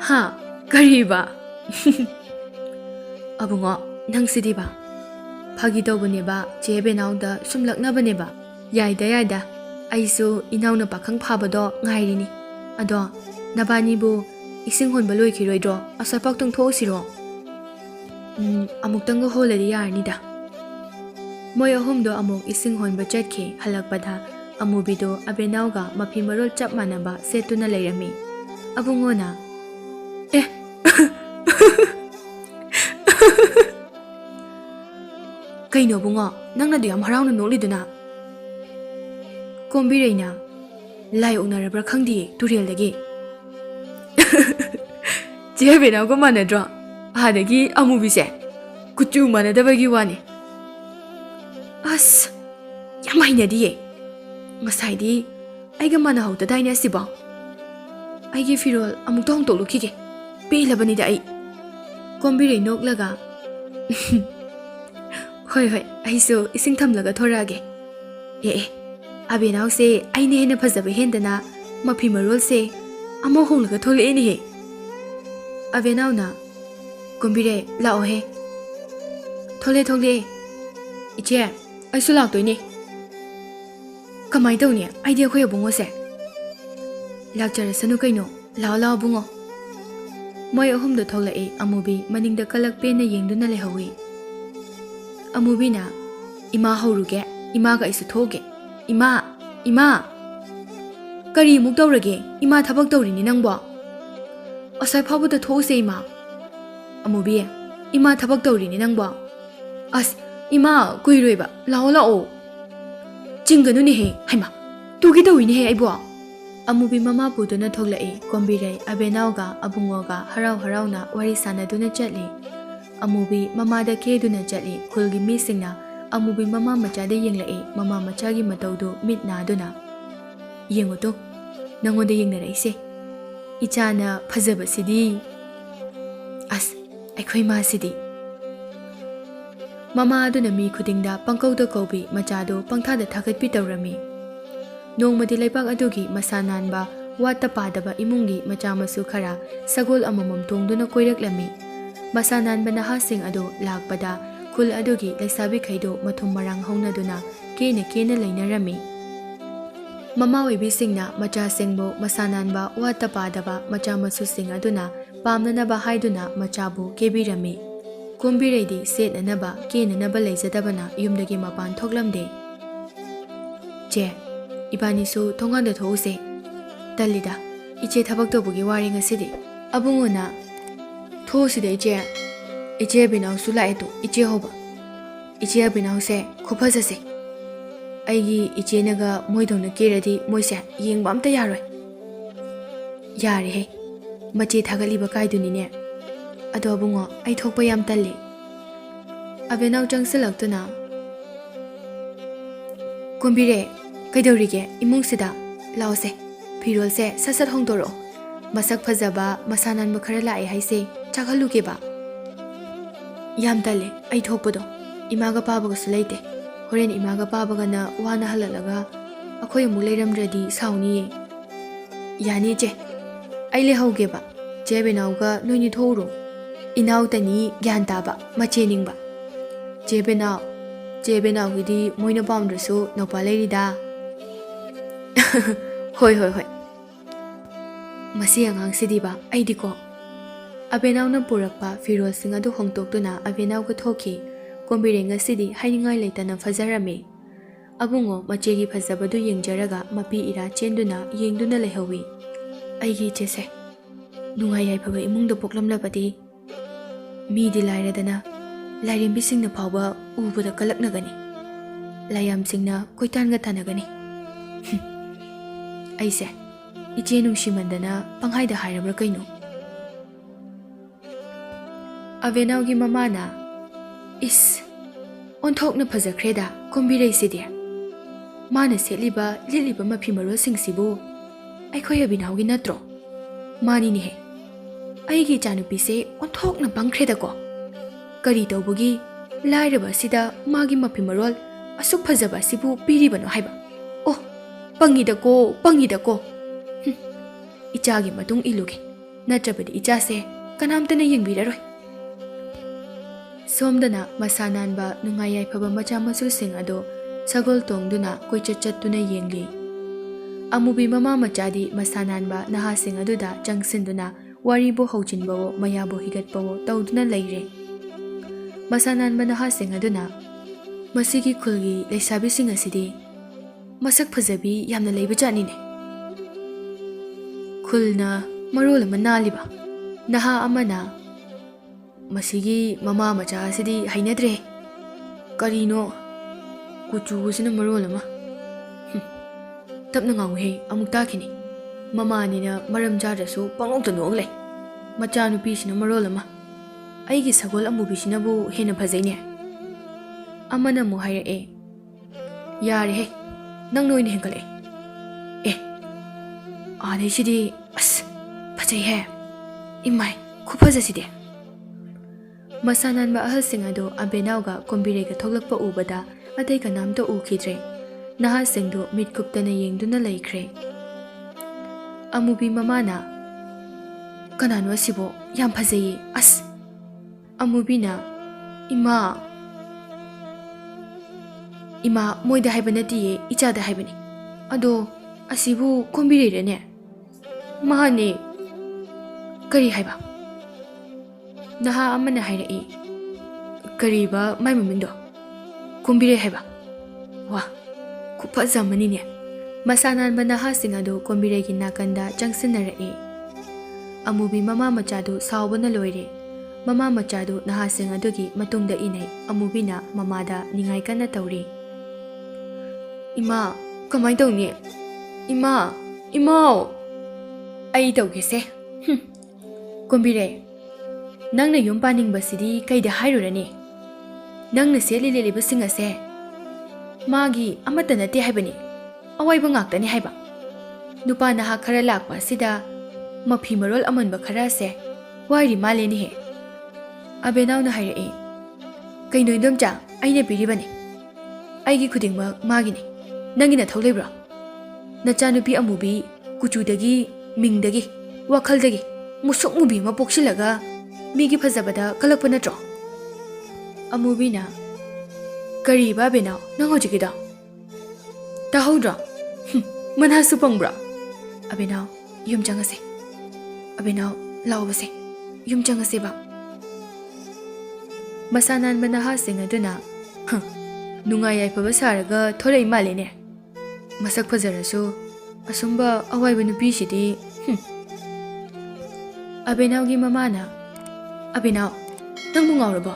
ꯍꯥ ꯀꯔꯤꯕ ꯑꯕꯨꯡꯉꯣ ꯅꯪꯁꯤꯗꯤꯕ ꯐꯥꯒꯤ ꯇꯧꯕꯅꯦꯕ ꯆꯦ ꯕꯦꯅꯥꯎꯗ ꯁꯨꯝ ꯂꯛꯅꯕꯅꯦꯕ ꯌꯥꯏꯗ ꯑꯩꯁꯨ ꯏꯅꯥꯎꯅ ꯄꯥꯈꯪ ꯐꯥꯕꯗꯣ ꯉꯥꯏꯔꯤꯅꯤ ꯑꯗꯣ ꯅꯕꯥꯅꯤꯕꯨ ꯏꯁꯤꯡ ꯍꯣꯟꯕ ꯂꯣꯏꯈꯤꯔꯣꯏꯗ꯭ꯔꯣ ꯑꯁ꯭ꯋꯥꯏꯐꯥꯎꯇꯪ ꯊꯣꯛꯎꯁꯤꯔꯣ ꯑꯃꯨꯛꯇꯪꯒ ꯍꯣꯜꯂꯗꯤ ꯌꯥꯔꯅꯤꯗ ꯃꯣꯏ ꯑꯍꯨꯝꯗꯣ ꯑꯃꯨꯛ ꯏꯁꯤꯡ ꯍꯣꯟꯕ ꯆꯠꯈꯤ ꯍꯜꯂꯛꯄꯗ ꯑꯃꯨꯕꯤꯗꯣ ꯑꯕꯦꯅꯥꯎꯒ ꯃꯐꯤ ꯃꯔꯣꯜ ꯆꯞ ꯃꯥꯟꯅꯕ ꯁꯦꯠꯇꯨꯅ ꯂꯩꯔꯝꯃꯤ ꯑꯕꯨꯡꯉꯣꯅ ꯑꯦ ꯀꯩꯅꯣ ꯑꯕꯨꯡꯉꯣ ꯅꯪꯅꯗꯣ ꯌꯥꯝ ꯍꯔꯥꯎꯅ ꯅꯣꯛꯂꯤꯗꯨꯅ ꯀꯣꯝꯕꯤꯔꯩꯅ ꯂꯥꯏ ꯑꯣꯛꯅꯔꯕ꯭ꯔꯥ ꯈꯪꯗꯤꯌꯦ ꯇꯨꯔꯦꯜꯗꯒꯤ ꯆꯦ ꯕꯦꯅꯥꯎꯒ ꯃꯥꯟꯅꯗ꯭ꯔꯣ ꯑꯗꯒꯤ ꯑꯃꯨꯕꯤꯁꯦ ꯀꯨꯆꯨ ꯃꯥꯟꯅꯗꯕꯒꯤ ꯋꯥꯅꯤ ꯑꯁ ꯌꯥꯝ ꯍꯩꯅꯗꯤꯌꯦ ꯉꯁꯥꯏꯗꯤ ꯑꯩꯒ ꯃꯥꯟꯅꯍꯧꯗꯗꯥꯏꯅꯦ ꯑꯁꯤꯕꯣ ꯑꯩꯒꯤ ꯐꯤꯔꯣꯜ ꯑꯃꯨꯛꯇ ꯍꯣꯡꯇꯣꯛꯂꯨꯈꯤꯒꯦ ꯄꯦꯜꯂꯕꯅꯤꯗ ꯑꯩ ꯀꯣꯝꯕꯤꯔꯩ ꯅꯣꯛꯂꯒ ꯍꯣꯏ ꯑꯩꯁꯨ ꯏꯁꯤꯡ ꯊꯝꯂꯒ ꯊꯣꯔꯛꯑꯒꯦ ꯑꯦ ꯑꯕꯦꯅꯥꯎꯁꯦ ꯑꯩꯅ ꯍꯦꯟꯅ ꯐꯖꯕ ꯍꯦꯟꯗꯅ ꯃꯐꯤ ꯃꯔꯣꯜꯁꯦ ꯑꯃ ꯍꯣꯡꯂꯒ ꯊꯣꯛꯂꯛꯑꯦꯅꯦꯍꯦ ꯑꯕꯦꯅꯥꯎꯅ ꯀꯣꯝꯕꯤꯔꯩ ꯂꯥꯛꯑꯣꯍꯦ ꯊꯣꯛꯂꯛꯑꯦ ꯏꯆꯦ ꯑꯩꯁꯨ ꯂꯥꯛꯇꯣꯏꯅꯦ ꯀꯃꯥꯏꯅ ꯇꯧꯅꯤ ꯑꯩꯗꯤ ꯑꯩꯈꯣꯏ ꯑꯕꯨꯡꯉꯣꯁꯦ ꯂꯥꯛꯆꯔꯁꯅꯨ ꯀꯩꯅꯣ ꯂꯥꯛꯑꯣ ꯑꯕꯨꯡꯉꯣ ꯃꯣꯏ ꯑꯍꯨꯝꯗꯣ ꯊꯣꯛꯂꯛꯏ ꯑꯃꯨꯕꯤ ꯃꯅꯤꯡꯗ ꯀꯂꯛ ꯄꯦꯟꯅ ꯌꯦꯡꯗꯨꯅ ꯂꯩꯍꯧꯏ ꯑꯃꯨꯕꯤꯅ ꯏꯃꯥ ꯍꯧꯔꯨꯒꯦ ꯏꯃꯥꯒ ꯑꯩꯁꯨ ꯊꯣꯛꯎꯒꯦ ꯏꯃꯥ ꯀꯔꯤ ꯑꯃꯨꯛ ꯇꯧꯔꯒꯦ ꯏꯃꯥ ꯊꯕꯛꯇꯧꯔꯤꯅꯤ ꯅꯪꯕꯣ ꯑꯁꯥꯏ ꯐꯥꯎꯕꯗ ꯊꯣꯛꯎꯁꯦ ꯏꯃꯥ ꯑꯃꯨꯕꯤ ꯏꯃꯥ ꯊꯕꯛ ꯇꯧꯔꯤꯅꯤ ꯅꯪꯕꯣ ꯑꯁ ꯏꯃꯥ ꯀꯨꯏꯔꯣꯏꯕ ꯂꯥꯛꯑꯣ ꯆꯤꯡꯒꯅꯨꯅꯦꯍꯦ ꯍꯩꯃꯥ ꯇꯨꯒꯤ ꯇꯧꯏꯅꯦꯍꯦ ꯑꯩꯕꯣ ꯑꯃꯨꯕꯤ ꯃꯃꯥ ꯄꯨꯗꯨꯅ ꯊꯣꯛꯂꯛꯏ ꯀꯣꯝꯕꯤꯔꯩ ꯑꯕꯦꯅꯥꯎꯒ ꯑꯕꯨꯡꯉꯣꯒ ꯍꯔꯥꯎꯅ ꯋꯥꯔꯤ ꯁꯥꯟꯅꯗꯨꯅ ꯆꯠꯂꯤ ꯑꯃꯨꯕꯤ ꯃꯃꯥꯗ ꯀꯦꯗꯨꯅ ꯆꯠꯂꯤ ꯈꯨꯜꯒꯤ ꯃꯤꯁꯤꯡꯅ ꯑꯃꯨꯕꯤ ꯃꯃꯥ ꯃꯆꯥꯗ ꯌꯦꯡꯂꯛꯏ ꯃꯃꯥ ꯃꯆꯥꯒꯤ ꯃꯇꯧꯗꯨ ꯃꯤꯠ ꯅꯥꯗꯨꯅ ꯌꯦꯡꯉꯨꯇꯣ ꯅꯪꯉꯣꯟꯗ ꯌꯦꯡꯅꯔꯛꯏꯁꯦ ꯏꯆꯥꯅ ꯐꯖꯕꯁꯤꯗꯤ ꯑꯁ ꯑꯩꯈꯣꯏ ꯃꯥꯁꯤꯗꯤ ꯃꯃꯥ ꯑꯗꯨꯅ ꯃꯤ ꯈꯨꯗꯤꯡꯗ ꯄꯪꯀꯧꯗ ꯀꯧꯕꯤ ꯃꯆꯥꯗꯨ ꯄꯪꯊꯥꯗ ꯊꯥꯒꯠꯄꯤ ꯇꯧꯔꯝꯃꯤ ꯅꯣꯡꯃꯗꯤ ꯂꯩꯕꯥꯛ ꯑꯗꯨꯒꯤ ꯃꯁꯥ ꯅꯥꯟꯕ ꯋꯥꯠꯇ ꯄꯥꯗꯕ ꯏꯃꯨꯡꯒꯤ ꯃꯆꯥ ꯃꯁꯨ ꯈꯔ ꯁꯒꯣꯜ ꯑꯃꯃꯝ ꯇꯣꯡꯗꯨꯅ ꯀꯣꯏꯔꯛꯂꯝꯃꯤ ꯃꯁꯥ ꯅꯥꯟꯕ ꯅꯍꯥꯁꯤꯡ ꯑꯗꯨ ꯂꯥꯛꯄꯗ ꯈꯨꯜ ꯑꯗꯨꯒꯤ ꯂꯩꯁꯥꯕꯤꯈꯩꯗꯨ ꯃꯊꯨꯝ ꯃꯔꯥꯡ ꯍꯧꯅꯗꯨꯅ ꯀꯦꯅ ꯂꯩꯅꯔꯝꯃꯤ ꯃꯃꯥ ꯑꯣꯏꯕꯤꯁꯤꯡꯅ ꯃꯆꯥꯁꯤꯡꯕꯨ ꯃꯁꯥ ꯅꯥꯟꯕ ꯋꯥꯠꯇ ꯄꯥꯗꯕ ꯃꯆꯥ ꯃꯁꯨꯁꯤꯡ ꯑꯗꯨꯅ ꯄꯥꯝꯅꯅꯕ ꯍꯥꯏꯗꯨꯅ ꯃꯆꯥꯕꯨ ꯀꯦꯕꯤꯔꯝꯃꯤ ꯀꯣꯝꯕꯤꯔꯩꯗꯤ ꯁꯦꯠꯅꯅꯕ ꯀꯦꯅꯅꯕ ꯂꯩꯖꯗꯕꯅ ꯌꯨꯝꯗꯒꯤ ꯃꯄꯥꯟ ꯊꯣꯛꯂꯝꯗꯦ ꯆꯦ 이반이수 통관대 도우세 딸리다 이제 타박 떠보기 와리 ngасidi ꯑꯕꯨꯡꯉꯣꯅ ꯊꯣꯛꯎꯁꯤꯗ ꯏꯆꯦ Iche Abhinav su lae to iche hoba. Iche Abhinav se khuphaja se. Aigi iche naga moidona keradi moise yengba amta yaroi. Yare he. Mache thagaliba kaiduni ne. Ado abungo ai thokpa yam talle. Abhinav jangsilaktuna Kombire kaidorige imung sida laose phirol se sasat hongdoro masak phajaba masanan makhara lae haise chakhaluge ba yam talle ai thokpodo imaga pabaga sulaite horen imaga pabaga na wana halalaga akhoi mu leiramdradi sauni yani je ai le hoge ba je benauga noini thoro inau tani gyan taba mache ningba je benau gidi moina pamdrasu nopa leirida hoi masi angang sidiba aidiko Abhinav na purakpa firol sing adu hongtoktuna Abhinav ka thoki Kombire ngasidi hainingai leitana fajarame abungo machegi fajabadu yengjaraga mapi ira chenduna yengduna lehawi aigi chese nungai yaiphaga imungda poklamlapati midi lairadana lairembi singna phawba ubada kalaknagani layam singna koitanga tanagani aise iche nungshimandana panghaida hairabra kaino Abhinav gi mamana is onthokna phajakreda Kombire sidi mana setliba liliba mafi maro singsibu aikhoi Abhinav gi natro mani ni he aigi chanupi se onthokna bangkreda ko kari tawbugi lairaba sida magi mafi marol asuk phajaba sibu piribano haiba oh pangida ko ichagi matung iluge natrabadi ichase kanamtana yengbiraroi somdana masananba nungai yaifaba macha masu sing ado sagol tongduna koichachattuna yengli amubi mama machadi masananba naha sing aduda changsinduna waribo hojinbawo mayabo higatbawo tawduna leire masananba naha sing aduna masigi khulgi leisabi sing asidi masak phajabi yamna leiba janine khulna marol manaliba naha amana masigi mama macha asidi hainadre karino kuchu sina marol ama tapna ngaw he amuk takini mama ni na maram jarasu pangokta nogle macha nupi sina marol ama aigi sagol amubi sinabu hena phajaine amana mu haira yare he nang noine hengale ane sidi as phajai he imai khuphaja sidi masanan ba ahal singado Abhinav ga Kombire ga thoglakpa ubada adai kanam to ukhidre naha singdo mitkuptana yengduna laikre amubi mamana kanano sibo yam phajai as amubina ima moida haibana tiye ichada haibani ado asibu Kombire rene mahane kari haiba naha amana haira kariba mai mamindo Kombire haiba wa kuphaja manine masanan ba naha singado Kombire gi nakanda changsinara amubi mama machado sawbana loire mama machado naha singado gi matungda inai amubina mamada ningai kana tawri ima kamai tawni imao ai tawgese Kombire nangna yum paning basidi kaida hairurani nangna seli leli basinga se magi amata nate haibani awaiba ngaktani haiba nupa na ha khara lakpa sida mafi marol amanba khara se wairi maleni he Abhinav na haire kaino indomcha aina piribani aigi khudingma magini nangina thauleibra nachanupi amubi kuchudagi mingdagi wakhaldagi musuk mubi ma poksilaga migi phajabada kalakpa natro amubina kari ba Abhinav nang hojikida tahodra manha supangbra Abhinav yum changase Abhinav lawbase yum changase ba masanan manaha singaduna nungai yaipaba saraga thorei malene masak phajarasu asumba awaiba nupi sidi Abhinav gi mamana Abhinav ꯅꯪꯕꯨ ꯉꯥꯎꯔꯕꯣ?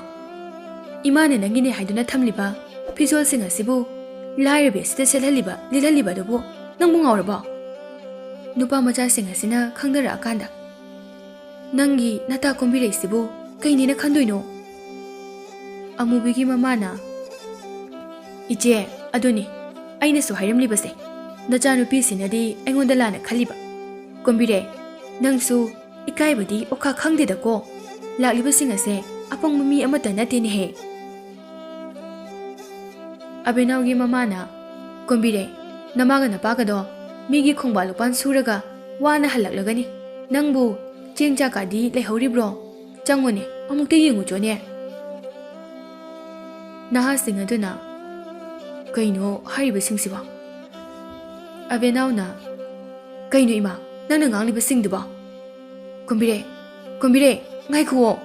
ꯏꯃꯥꯅ ꯅꯪꯒꯤꯅꯦ ꯍꯥꯏꯗꯨꯅ ꯊꯝꯂꯤꯕ ꯐꯤꯖꯣꯜꯁꯤꯡ ꯑꯁꯤꯕꯨ ꯂꯥꯏꯔꯕꯤ ꯑꯁꯤꯗ ꯁꯦꯠꯍꯜꯂꯤꯕ ꯂꯤꯠꯍꯜꯂꯤꯕ ꯑꯗꯨꯕꯨ ꯅꯪꯕꯨ ꯉꯥꯎꯔꯕꯣ? ꯅꯨꯄꯥ ꯃꯆꯥꯁꯤꯡ ꯑꯁꯤꯅ ꯈꯪꯗꯔꯛꯑꯀꯥꯟꯗ ꯅꯪꯒꯤ ꯅꯇꯥ ꯀꯣꯝꯕꯤꯔꯩꯁꯤꯕꯨ ꯀꯩꯅꯦꯅ ꯈꯟꯗꯣꯏꯅꯣ? ꯑꯃꯨꯕꯤꯒꯤ ꯃꯃꯥꯅ ꯏꯆꯦ ꯑꯗꯨꯅꯤ ꯑꯩꯅꯁꯨ ꯍꯥꯏꯔꯝꯂꯤꯕꯁꯦ ꯅꯆꯥꯅꯨꯄꯤꯁꯤꯅꯗꯤ ꯑꯩꯉꯣꯟꯗ ꯂꯥꯟꯅ ꯈꯜꯂꯤꯕ ꯀꯣꯝꯕꯤꯔꯩ ꯅꯪꯁꯨ ꯏꯀꯥꯏꯕꯗꯤ ꯑꯣꯈꯥ ꯈꯪꯗꯦꯗꯀꯣ ꯂꯥꯛꯂꯤꯕꯁꯤꯡ ꯑꯁꯦ ꯑꯄꯪꯕ ꯃꯤ ꯑꯃꯠꯇ ꯅꯠꯇꯦꯅꯦꯍꯦ ꯑꯕꯦꯅꯥꯎꯒꯤ ꯃꯃꯥꯅ ꯀꯣꯝꯕꯤꯔꯩ ꯅꯃꯥꯒ ꯅꯄꯥꯒꯗꯣ ꯃꯤꯒꯤ ꯈꯣꯡꯕꯥꯜ ꯂꯨꯄꯥꯟ ꯁꯨꯔꯒ ꯋꯥꯅ ꯍꯜꯂꯛꯂꯒꯅꯤ ꯅꯪꯕꯨ ꯆꯦꯡ ꯆꯥꯛꯀꯥꯗꯤ ꯂꯩꯍꯧꯔꯤꯕ꯭ꯔꯣ ꯆꯪꯉꯨꯅꯦ ꯑꯃꯨꯛꯇ ꯌꯦꯡꯉꯨꯆꯣꯅꯦ ꯅꯍꯥꯁꯤꯡ ꯑꯗꯨꯅ ꯀꯩꯅꯣ ꯍꯥꯏꯔꯤꯕꯁꯤꯡꯁꯤꯕꯣ ꯑꯕꯦꯅꯥꯎꯅ ꯀꯩꯅꯣ ꯏꯃꯥ ꯅꯪꯅ ꯉꯥꯡꯂꯤꯕꯁꯤꯡꯗꯨꯕꯣ ꯀꯣꯝꯕꯤꯔꯩ ꯉꯥꯏꯈꯨꯋꯣ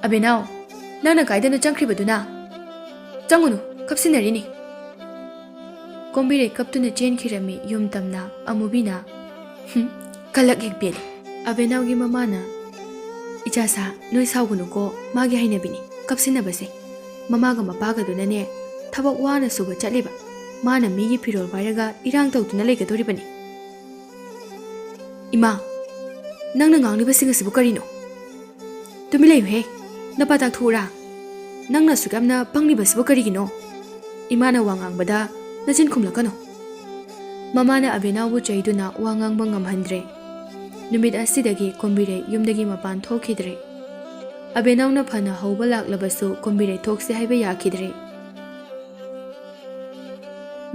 ꯑꯕꯦꯅꯥꯎ ꯅꯪꯅ ꯀꯥꯏꯗꯅꯣ ꯆꯪꯈ꯭ꯔꯤꯕꯗꯨꯅ ꯆꯪꯉꯨꯅꯨ ꯀꯞꯁꯤꯟꯅꯔꯤꯅꯤ ꯀꯣꯝꯕꯤꯔꯩ ꯀꯞꯇꯨꯅ ꯆꯦꯟꯈꯤꯔꯝꯃꯤ ꯌꯨꯝ ꯇꯝꯅ ꯑꯃꯨꯕꯤꯅ ꯀꯂꯛ ꯍꯦꯛ ꯄꯦꯜꯂꯤ ꯑꯕꯦꯅꯥꯎꯒꯤ ꯃꯃꯥꯅ ꯏꯆꯥꯁꯥ ꯅꯣꯏ ꯁꯥꯎꯒꯅꯨꯀꯣ ꯃꯥꯒꯤ ꯍꯩꯅꯕꯤꯅꯤ ꯀꯞꯁꯤꯟꯅꯕꯁꯦ ꯃꯃꯥꯒ ꯃꯄꯥꯒꯗꯨꯅꯅꯦ ꯊꯕꯛ ꯋꯥꯅ ꯁꯨꯕ ꯆꯠꯂꯤꯕ ꯃꯥꯅ ꯃꯤꯒꯤ ꯐꯤꯔꯣꯜ ꯄꯥꯏꯔꯒ ꯏꯔꯥꯡ ꯇꯧꯗꯨꯅ ꯂꯩꯒꯗꯧꯔꯤꯕꯅꯤ ꯏꯃꯥ ꯅꯪꯅ ꯉꯥꯡꯂꯤꯕꯁꯤꯡ ꯑꯁꯤꯕꯨ ꯀꯔꯤꯅꯣ ꯇꯨꯃꯤꯟ ꯂꯩꯌꯨꯍꯦ ꯅꯄꯥ ꯇꯥꯛꯊꯣꯛꯎꯔꯥ ꯅꯪꯅ ꯑꯁꯨꯛ ꯌꯥꯝꯅ ꯄꯪꯂꯤꯕꯁꯤꯕꯨ ꯀꯔꯤꯒꯤꯅꯣ ꯏꯃꯥꯅ ꯋꯥ ꯉꯥꯡꯕꯗ ꯅꯆꯤꯟ ꯈꯨꯝꯂꯛꯀꯅꯨ ꯃꯃꯥꯅ ꯑꯕꯦꯅꯥꯎꯕꯨ ꯆꯩꯗꯨꯅ ꯋꯥ ꯉꯥꯡꯕ ꯉꯝꯍꯟꯗ꯭ꯔꯦ ꯅꯨꯃꯤꯠ ꯑꯁꯤꯗꯒꯤ ꯀꯣꯝꯕꯤꯔꯩ ꯌꯨꯝꯗꯒꯤ ꯃꯄꯥꯟ ꯊꯣꯛꯈꯤꯗ꯭ꯔꯦ ꯑꯕꯦꯅꯥꯎꯅ ꯐꯅ ꯍꯧꯕ ꯂꯥꯛꯂꯕꯁꯨ ꯀꯣꯝꯕꯤꯔꯩ ꯊꯣꯛꯁꯦ ꯍꯥꯏꯕ ꯌꯥꯈꯤꯗ꯭ꯔꯦ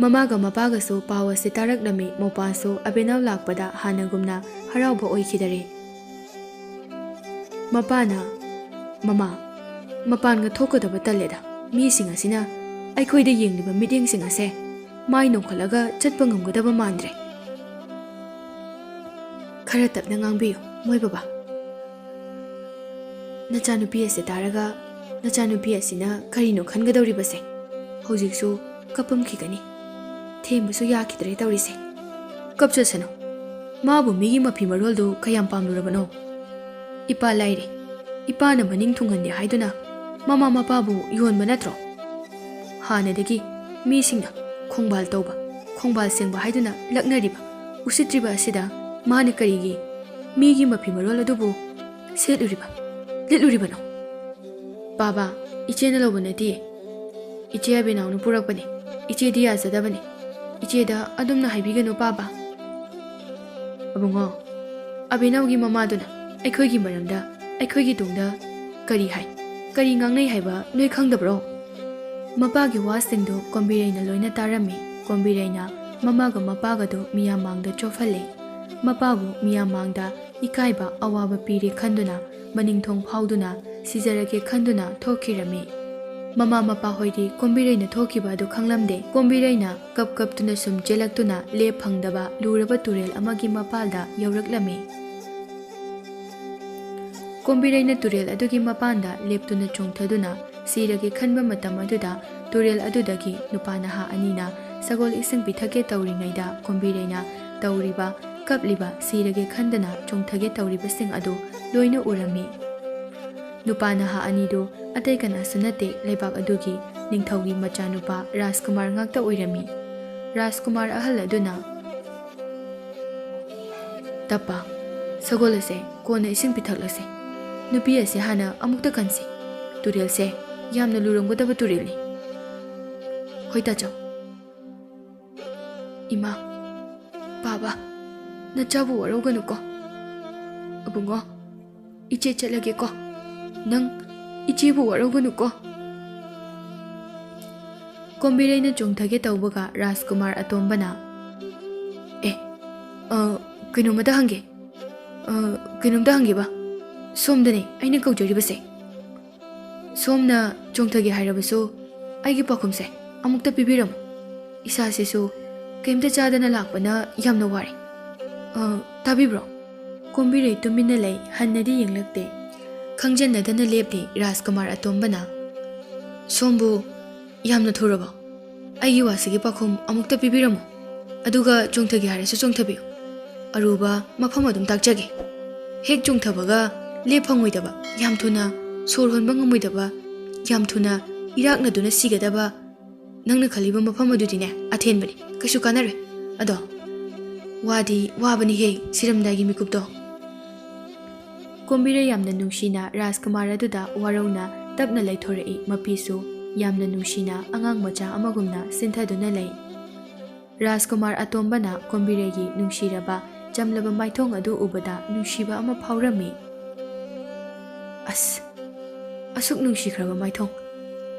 ꯃꯃꯥꯒ ꯃꯄꯥꯒꯁꯨ ꯄꯥꯎ ꯑꯁꯤ ꯇꯥꯔꯛꯂꯝꯃꯤ ꯃꯧꯄꯥꯁꯨ ꯑꯕꯦꯅꯥꯎ ꯂꯥꯛꯄꯗ ꯍꯥꯟꯅꯒꯨꯝꯅ ꯍꯔꯥꯎꯕ ꯑꯣꯏꯈꯤꯗꯔꯦ ꯃꯄꯥꯅ ꯃꯃꯥ ꯃꯄꯥꯟꯒ ꯊꯣꯛꯀꯗꯕ ꯇꯜꯂꯦꯗ ꯃꯤꯁꯤꯡ ꯑꯁꯤꯅ ꯑꯩꯈꯣꯏꯗ ꯌꯦꯡꯂꯤꯕ ꯃꯤꯠꯌꯦꯡꯁꯤꯡ ꯑꯁꯦ ꯃꯥꯏ ꯅꯣꯡꯈꯠꯂꯒ ꯆꯠꯄ ꯉꯝꯒꯗꯕ ꯃꯥꯟꯗ꯭ꯔꯦ ꯈꯔ ꯇꯞꯅ ꯉꯥꯡꯕꯤꯌꯨ ꯃꯣꯏ ꯕꯕꯥ ꯅꯆꯥꯅꯨꯄꯤ ꯑꯁꯤ ꯇꯥꯔꯒ ꯅꯆꯥꯅꯨꯄꯤ ꯑꯁꯤꯅ ꯀꯔꯤꯅꯣ ꯈꯟꯒꯗꯧꯔꯤꯕꯁꯦ ꯍꯧꯖꯤꯛꯁꯨ ꯀꯞꯄꯝꯈꯤꯒꯅꯤ ꯊꯦꯝꯕꯁꯨ ꯌꯥꯈꯤꯗ꯭ꯔꯦ ꯇꯧꯔꯤꯁꯦ ꯀꯞꯆꯁꯅꯨ ꯃꯥꯕꯨ ꯃꯤꯒꯤ ꯃꯐꯤ ꯃꯔꯣꯜꯗꯨ ꯀꯌꯥꯝ ꯄꯥꯝꯂꯨꯔꯕꯅꯣ ꯏꯄꯥ ꯂꯥꯏꯔꯦ ꯏꯄꯥꯅ ꯃꯅꯤꯡ ꯊꯨꯡꯍꯟꯗꯦ ꯍꯥꯏꯗꯨꯅ ꯃꯃꯥ ꯃꯄꯥꯕꯨ ꯌꯣꯟꯕ ꯅꯠꯇ꯭ꯔꯣ ꯍꯥꯟꯅꯗꯒꯤ ꯃꯤꯁꯤꯡꯅ ꯈꯣꯡꯕꯥꯜ ꯇꯧꯕ ꯈꯣꯡꯕꯥꯜ ꯁꯦꯡꯕ ꯍꯥꯏꯗꯨꯅ ꯂꯛꯅꯔꯤꯕ ꯎꯁꯤꯠꯇ꯭ꯔꯤꯕ ꯑꯁꯤꯗ ꯃꯥꯅ ꯀꯔꯤꯒꯤ ꯃꯤꯒꯤ ꯃꯐꯤ ꯃꯔꯣꯜ ꯑꯗꯨꯕꯨ ꯁꯦꯠꯂꯨꯔꯤꯕ ꯂꯤꯠꯂꯨꯔꯤꯕꯅꯣ ꯕꯥꯕꯥ ꯏꯆꯦꯅ ꯂꯧꯕ ꯅꯠꯇꯦ ꯏꯆꯦ ꯑꯕꯦꯅꯥꯎꯅ ꯄꯨꯔꯛꯄꯅꯤ ꯏꯆꯦꯗꯤ ꯌꯥꯖꯗꯕꯅꯤ ꯏꯆꯦꯗ ꯑꯗꯨꯝꯅ ꯍꯥꯏꯕꯤꯒꯅꯨ ꯕꯥꯕꯥ ꯑꯕꯨꯡꯉꯣ ꯑꯕꯦꯅꯥꯎꯒꯤ ꯃꯃꯥꯗꯨꯅ ꯑꯩꯈꯣꯏꯒꯤ ꯃꯔꯝꯗ ꯑꯩꯈꯣꯏꯒꯤ ꯇꯨꯡꯗ ꯀꯔꯤ ꯍꯥꯏ ꯀꯔꯤ ꯉꯥꯡꯅꯩ ꯍꯥꯏꯕ ꯅꯣꯏ ꯈꯪꯗꯕ꯭ꯔꯣ ꯃꯄꯥꯒꯤ ꯋꯥꯁꯤꯡꯗꯨ ꯀꯣꯝꯕꯤꯔꯩꯅ ꯂꯣꯏꯅ ꯇꯥꯔꯝꯃꯤ ꯀꯣꯝꯕꯤꯔꯩꯅ ꯃꯃꯥꯒ ꯃꯄꯥꯒꯗꯨ ꯃꯤꯌꯥꯝ ꯃꯥꯡꯗ ꯆꯣꯐꯜꯂꯦ ꯃꯄꯥꯕꯨ ꯃꯤꯌꯥꯝ ꯃꯥꯡꯗ ꯏꯀꯥꯏꯕ ꯑꯋꯥꯕ ꯄꯤꯔꯦ ꯈꯟꯗꯨꯅ ꯃꯅꯤꯡꯊꯣꯡ ꯐꯥꯎꯗꯨꯅ ꯁꯤꯖꯔꯒꯦ ꯈꯟꯗꯨꯅ ꯊꯣꯛꯈꯤꯔꯝꯃꯤ ꯃꯃꯥ ꯃꯄꯥ ꯍꯣꯏꯗꯤ ꯀꯣꯝꯕꯤꯔꯩꯅ ꯊꯣꯛꯈꯤꯕ ꯑꯗꯨ ꯈꯪꯂꯝꯗꯦ ꯀꯣꯝꯕꯤꯔꯩꯅ ꯀꯞꯇꯨꯅ ꯁꯨꯝ ꯆꯦꯜꯂꯛꯇꯨꯅ ꯂꯦꯞ ꯐꯪꯗꯕ ꯂꯨꯔꯕ ꯇꯨꯔꯦꯜ ꯑꯃꯒꯤ ꯃꯄꯥꯜꯗ ꯌꯧꯔꯛꯂꯝꯃꯤ ꯀꯣꯝꯕꯤꯔꯩꯅ ꯇꯨꯔꯦꯜ ꯑꯗꯨꯒꯤ ꯃꯄꯥꯟꯗ ꯂꯦꯞꯇꯨꯅ ꯆꯣꯡꯊꯗꯨꯅ ꯁꯤꯔꯒꯦ ꯈꯟꯕ ꯃꯇꯝ ꯑꯗꯨꯗ ꯇꯨꯔꯦꯜ ꯑꯗꯨꯗꯒꯤ ꯅꯨꯄꯥ ꯅꯍꯥ ꯑꯅꯤꯅ ꯁꯒꯣꯜ ꯏꯁꯤꯡ ꯄꯤꯊꯛꯀꯦ ꯇꯧꯔꯤꯉꯩꯗ ꯀꯣꯝꯕꯤꯔꯩꯅ ꯇꯧꯔꯤꯕ ꯀꯞꯂꯤꯕ ꯁꯤꯔꯒꯦ ꯈꯟꯗꯅ ꯆꯣꯡꯊꯒꯦ ꯇꯧꯔꯤꯕꯁꯤꯡ ꯑꯗꯨ ꯂꯣꯏꯅ ꯎꯔꯝꯃꯤ ꯅꯨꯄꯥ ꯅꯍꯥ ꯑꯅꯤꯗꯨ ꯑꯇꯩ ꯀꯅꯥꯁꯨ ꯅꯠꯇꯦ ꯂꯩꯕꯥꯛ ꯑꯗꯨꯒꯤ ꯅꯤꯡꯊꯧꯒꯤ ꯃꯆꯥꯅꯨꯄꯥ ꯔꯥꯖꯀꯨꯃꯥꯔ ꯉꯥꯛꯇ ꯑꯣꯏꯔꯝꯃꯤ ꯔꯥꯖꯀꯨꯃꯥꯔ ꯑꯍꯜ ꯑꯗꯨꯅ ꯇꯞꯄꯥ ꯁꯒꯣꯜ ꯑꯁꯦ ꯀꯣꯟꯅ ꯏꯁꯤꯡ ꯄꯤꯊꯛꯂꯁꯤ ꯅꯨꯄꯤ ꯑꯁꯤ ꯍꯥꯟꯅ ꯑꯃꯨꯛꯇ ꯀꯟꯁꯤ ꯇꯨꯔꯦꯜꯁꯦ ꯌꯥꯝꯅ ꯂꯨꯔꯝꯒꯗꯕ ꯇꯨꯔꯦꯜꯅꯤ ꯍꯣꯏ ꯇꯥꯆꯧ ꯏꯃꯥ ꯕꯥꯕꯥ ꯅꯆꯥꯕꯨ ꯋꯥꯔꯧꯒꯅꯨꯀꯣ ꯑꯕꯨꯡꯉꯣ ꯏꯆꯦ ꯆꯠꯂꯒꯦꯀꯣ ꯅꯪ ꯏꯆꯦꯕꯨ ꯋꯥꯔꯧꯒꯅꯨꯀꯣ ꯀꯣꯝꯕꯤꯔꯩꯅ ꯆꯣꯡꯊꯒꯦ ꯇꯧꯕꯒ ꯔꯥꯖꯀꯨꯃꯥꯔ ꯑꯇꯣꯝꯕꯅ ꯀꯩꯅꯣꯝꯇ ꯍꯪꯒꯦꯕ ꯁꯣꯝꯗꯅꯦ ꯑꯩꯅ ꯀꯧꯖꯔꯤꯕꯁꯦ ꯁꯣꯝꯅ ꯆꯣꯡꯊꯒꯦ ꯍꯥꯏꯔꯕꯁꯨ ꯑꯩꯒꯤ ꯄꯥꯎꯈꯨꯝꯁꯦ ꯑꯃꯨꯛꯇ ꯄꯤꯕꯤꯔꯝꯃꯨ ꯏꯁꯥꯁꯤꯁꯨ ꯀꯩꯝꯇ ꯆꯥꯗꯅ ꯂꯥꯛꯄꯅ ꯌꯥꯝꯅ ꯋꯥꯔꯦ ꯇꯥꯕꯤꯕ꯭ꯔꯣ ꯀꯣꯝꯕꯤꯔꯩ ꯇꯨꯃꯤꯟꯅ ꯂꯩ ꯍꯟꯅꯗꯤ ꯌꯦꯡꯂꯛꯇꯦ ꯈꯪꯖꯟꯅꯗꯅ ꯂꯦꯞꯂꯤ ꯔꯥꯖꯀꯨꯃꯥꯔ ꯑꯇꯣꯝꯕꯅ ꯁꯣꯝꯕꯨ ꯌꯥꯝꯅ ꯊꯨꯔꯕꯣ ꯑꯩꯒꯤ ꯋꯥꯁꯤꯒꯤ ꯄꯥꯎꯈꯨꯝ ꯑꯃꯨꯛꯇ ꯄꯤꯕꯤꯔꯝꯃꯨ ꯑꯗꯨꯒ ꯆꯣꯡꯊꯒꯦ ꯍꯥꯏꯔꯁꯨ ꯆꯣꯡꯊꯕꯤꯌꯨ ꯑꯔꯨꯕ ꯃꯐꯝ ꯑꯗꯨꯝ ꯇꯥꯛꯆꯒꯦ ꯍꯦꯛ ꯆꯣꯡꯊꯕꯒ ꯂꯦꯞ ꯐꯪꯉꯣꯏꯗꯕ, ꯌꯥꯝ ꯊꯨꯅ ꯁꯣꯔ ꯍꯣꯟꯕ ꯉꯝꯃꯣꯏꯗꯕ, ꯌꯥꯝ ꯊꯨꯅ ꯏꯔꯥꯛꯅꯗꯨꯅ ꯁꯤꯒꯗꯕ ꯅꯪꯅ ꯈꯜꯂꯤꯕ ꯃꯐꯝ ꯑꯗꯨꯗꯤꯅꯦ ꯑꯊꯦꯟꯕꯅꯤ, ꯀꯩꯁꯨ ꯀꯥꯟꯅꯔꯣꯏ. ꯑꯗꯣ ꯋꯥꯗꯤ ꯋꯥꯕꯅꯤꯍꯦ ꯁꯤꯔꯝꯗꯥꯏꯒꯤ ꯃꯤꯀꯨꯞꯇꯣ. ꯀꯣꯝꯕꯤꯔꯩ ꯌꯥꯝꯅ ꯅꯨꯡꯁꯤꯅ ꯔꯥꯖꯀꯨꯃꯥꯔ ꯑꯗꯨꯗ ꯋꯥꯔꯧꯅ ꯇꯞꯅ ꯂꯩꯊꯣꯔꯛꯏ. ꯃꯄꯤꯁꯨ ꯌꯥꯝꯅ ꯅꯨꯡꯁꯤꯅ ꯑꯉꯥꯡ ꯃꯆꯥ ꯑꯃꯒꯨꯝꯅ ꯁꯤꯟꯊꯗꯨꯅ ꯂꯩ. ꯔꯥꯖꯀꯨꯃꯥꯔ ꯑꯇꯣꯝꯕꯅ ꯀꯣꯝꯕꯤꯔꯩꯒꯤ ꯅꯨꯡꯁꯤꯔꯕ ꯆꯝꯂꯕ ꯃꯥꯏꯊꯣꯡ ꯑꯗꯨ ꯎꯕꯗ ꯅꯨꯡꯁꯤꯕ ꯑꯃ ꯐꯥꯎꯔꯝꯃꯤ. ꯑꯁ, ꯑꯁꯨꯛ ꯅꯨꯡꯁꯤꯈ꯭ꯔꯕ ꯃꯥꯏꯊꯣꯡ,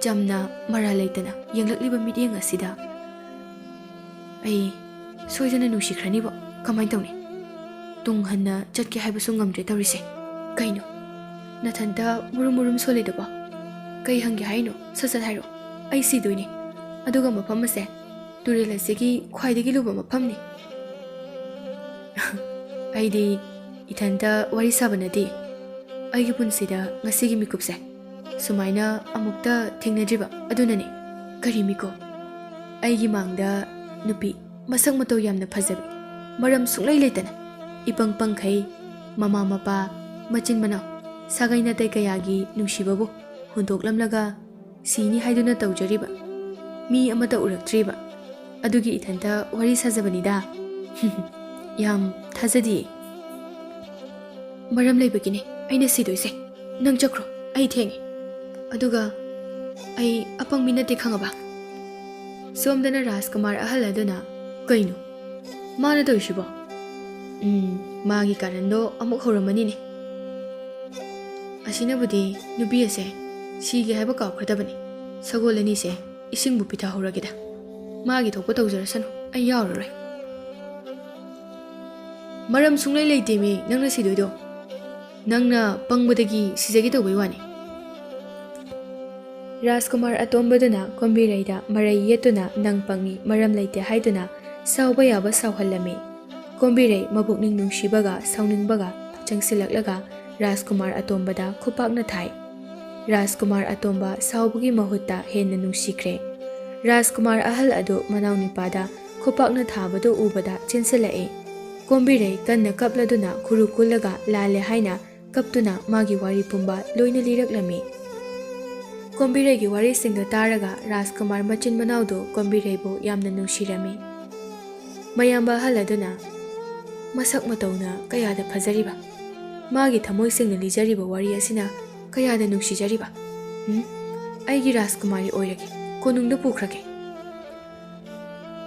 ꯆꯝꯅ ꯃꯔꯥꯜ ꯂꯩꯇꯅ ꯌꯦꯡꯂꯛꯂꯤꯕ ꯃꯤꯠꯌꯦꯡ ꯑꯁꯤꯗ ꯑꯩ ꯁꯣꯏꯗꯅ ꯅꯨꯡꯁꯤꯈ꯭ꯔꯅꯤꯕꯣ. ꯀꯃꯥꯏꯅ ꯇꯧꯅꯤ? ꯇꯨꯡ ꯍꯟꯅ ꯆꯠꯀꯦ ꯍꯥꯏꯕꯁꯨ ꯉꯝꯗ꯭ꯔꯦ ꯇꯧꯔꯤꯁꯦ. ꯀꯩꯅꯣ ꯅꯊꯟꯇ ꯃꯨꯔꯨꯝ ꯃꯨꯔꯨꯝ ꯁꯣꯜꯂꯤꯗꯨꯕꯣ? ꯀꯩ ꯍꯪꯒꯦ ꯍꯥꯏꯅꯣ? ꯁꯠ ꯁꯠ ꯍꯥꯏꯔꯣ. ꯑꯩ ꯁꯤꯗꯣꯏꯅꯤ. ꯑꯗꯨꯒ ꯃꯐꯝ ꯑꯁꯦ ꯇꯨꯔꯦꯜ ꯑꯁꯤꯒꯤ ꯈ꯭ꯋꯥꯏꯗꯒꯤ ꯂꯨꯕ ꯃꯐꯝꯅꯤ. ꯑꯩꯗꯤ ꯏꯊꯟꯇ ꯋꯥꯔꯤ ꯁꯥꯕ ꯅꯠꯇꯦ. ꯑꯩꯒꯤ ꯄꯨꯟꯁꯤꯗ ꯉꯁꯤꯒꯤ ꯃꯤꯀꯨꯞꯁꯦ ꯁꯨꯃꯥꯏꯅ ꯑꯃꯨꯛꯇ ꯊꯦꯡꯅꯗ꯭ꯔꯤꯕ ꯑꯗꯨꯅꯅꯦ. ꯀꯔꯤ ꯃꯤꯀꯨꯞ? ꯑꯩꯒꯤ ꯃꯥꯡꯗ ꯅꯨꯄꯤ ꯃꯁꯛ ꯃꯇꯧ ꯌꯥꯝꯅ ꯐꯖꯕꯤ, ꯃꯔꯝ ꯁꯨꯡꯂꯩ ꯂꯩꯇꯅ ꯏꯄꯪ ꯄꯪꯈꯩ ꯃꯃꯥ ꯃꯄꯥ ꯃꯆꯤꯟ ꯃꯅꯥꯎ ꯁꯥꯒꯩ ꯅꯥꯇꯩ ꯀꯌꯥꯒꯤ ꯅꯨꯡꯁꯤꯕꯕꯨ ꯍꯨꯟꯗꯣꯛꯂꯝꯂꯒ ꯁꯤꯅꯤ ꯍꯥꯏꯗꯨꯅ ꯇꯧꯖꯔꯤꯕ ꯃꯤ ꯑꯃꯠꯇ ꯎꯔꯛꯇ꯭ꯔꯤꯕ ꯑꯗꯨꯒꯤ ꯏꯊꯟꯇ ꯋꯥꯔꯤ ꯁꯥꯖꯕꯅꯤꯗ. ꯌꯥꯝ ꯊꯥꯖꯗꯤꯌꯦ. ꯃꯔꯝ ꯂꯩꯕꯒꯤꯅꯦ ꯑꯩꯅ ꯁꯤꯗꯣꯏꯁꯦ. ꯅꯪ ꯆꯠꯈ꯭ꯔꯣ, ꯑꯩ ꯊꯦꯡꯉꯦ. ꯑꯗꯨꯒ ꯑꯩ ꯑꯄꯪꯕꯤ ꯅꯠꯇꯦ ꯈꯪꯉꯕ? ꯁꯣꯝꯗꯅ ꯔꯥꯖꯀꯨꯃꯥꯔ ꯑꯍꯜ ꯑꯗꯨꯅ, ꯀꯩꯅꯣ ꯃꯥꯅ ꯇꯧꯔꯤꯁꯤꯕꯣ? ꯃꯥꯒꯤ ꯀꯥꯔꯟꯗꯣ ꯑꯃꯨꯛ ꯍꯧꯔꯝꯃꯅꯤꯅꯦ. ꯑꯁꯤꯅꯕꯨꯗꯤ ꯅꯨꯄꯤ ꯑꯁꯦ ꯁꯤꯒꯦ ꯍꯥꯏꯕ ꯀꯥꯎꯈ꯭ꯔꯗꯕꯅꯤ. ꯁꯒꯣꯜ ꯑꯅꯤꯁꯦ ꯏꯁꯤꯡꯕꯨ ꯄꯤꯊꯍꯧꯔꯒꯦꯗ. ꯃꯥꯒꯤ ꯊꯣꯛꯄ ꯇꯧꯖꯔꯁꯅꯨ, ꯑꯩ ꯌꯥꯎꯔꯔꯣꯏ. ꯃꯔꯝ ꯁꯨꯡꯂꯩ ꯂꯩꯇꯦꯃꯤ ꯅꯪꯅ ꯁꯤꯗꯣꯏꯗꯣ. ꯅꯪꯅ ꯄꯪꯕꯗꯒꯤ ꯁꯤꯖꯒꯦ ꯇꯧꯕꯩ ꯋꯥꯅꯤ. ꯔꯥꯖꯀꯨꯃꯥꯔ ꯑꯇꯣꯝꯕꯗꯨꯅ ꯀꯣꯝꯕꯤꯔꯩꯗ ꯃꯔꯩ ꯌꯦꯠꯇꯨꯅ ꯅꯪ ꯄꯪꯉꯤ, ꯃꯔꯝ ꯂꯩꯇꯦ ꯍꯥꯏꯗꯨꯅ ꯁꯥꯎꯕ ꯌꯥꯕ ꯁꯥꯎꯍꯜꯂꯝꯃꯤ. ꯀꯣꯝꯕꯤꯔꯩ ꯃꯄꯨꯛꯅꯤꯡ ꯅꯨꯡꯁꯤꯕꯒ ꯁꯥꯎꯅꯤꯡꯕꯒ ꯆꯪꯁꯤꯜꯂꯛꯂꯒ ꯔꯥꯖꯀꯨꯃꯥꯔ ꯑꯇꯣꯝꯕꯗ ꯈꯨꯄꯥꯛꯅ ꯊꯥꯏ. ꯔꯥꯖꯀꯨꯃꯥꯔ ꯑꯇꯣꯝꯕ ꯁꯥꯎꯕꯒꯤ ꯃꯍꯨꯠꯇ ꯍꯦꯟꯅ ꯅꯨꯡꯁꯤꯈ꯭ꯔꯦ. ꯔꯥꯖꯀꯨꯃꯥꯔ ꯑꯍꯜ ꯑꯗꯨ ꯃꯅꯥꯎꯅꯤꯄꯥꯗ ꯈꯨꯄꯥꯛꯅ ꯊꯥꯕꯗꯨ ꯎꯕꯗ ꯆꯦꯟꯁꯤꯜꯂꯛꯏ. ꯀꯣꯝꯕꯤꯔꯩ ꯀꯟꯅ ꯀꯞꯂꯗꯨꯅ ꯈꯨꯔꯨ ꯀꯨꯜꯂꯒ ꯂꯥꯜꯂꯦ ꯍꯥꯏꯅ ꯀꯞꯇꯨꯅ ꯃꯥꯒꯤ ꯋꯥꯔꯤ ꯄꯨꯝꯕ ꯂꯣꯏꯅ ꯂꯤꯔꯛꯂꯝꯃꯤ. ꯀꯣꯝꯕꯤꯔꯩꯒꯤ ꯋꯥꯔꯤꯁꯤꯡꯗꯨ ꯇꯥꯔꯒ ꯔꯥꯖꯀꯨꯃꯥꯔ ꯃꯆꯤꯟ ꯃꯅꯥꯎꯗꯨ ꯀꯣꯝꯕꯤꯔꯩꯕꯨ ꯌꯥꯝꯅ ꯅꯨꯡꯁꯤꯔꯝꯃꯤ. ꯃꯌꯥꯝꯕ ꯑꯍꯜ ꯑꯗꯨꯅ, ꯃꯁꯛ ꯃꯇꯧꯅ ꯀꯌꯥꯗ ꯐꯖꯔꯤꯕ, ꯃꯥꯒꯤ ꯊꯃꯣꯏ ꯁꯦꯡꯅ ꯂꯤꯖꯔꯤꯕ ꯋꯥꯔꯤ ꯑꯁꯤꯅ ꯀꯌꯥꯗ ꯅꯨꯡꯁꯤꯖꯔꯤꯕ. ꯑꯩꯒꯤ ꯔꯥꯖꯀꯨꯃꯥꯔꯤ ꯑꯣꯏꯔꯒꯦ, ꯀꯣꯅꯨꯡꯗ ꯄꯨꯈ꯭ꯔꯒꯦ.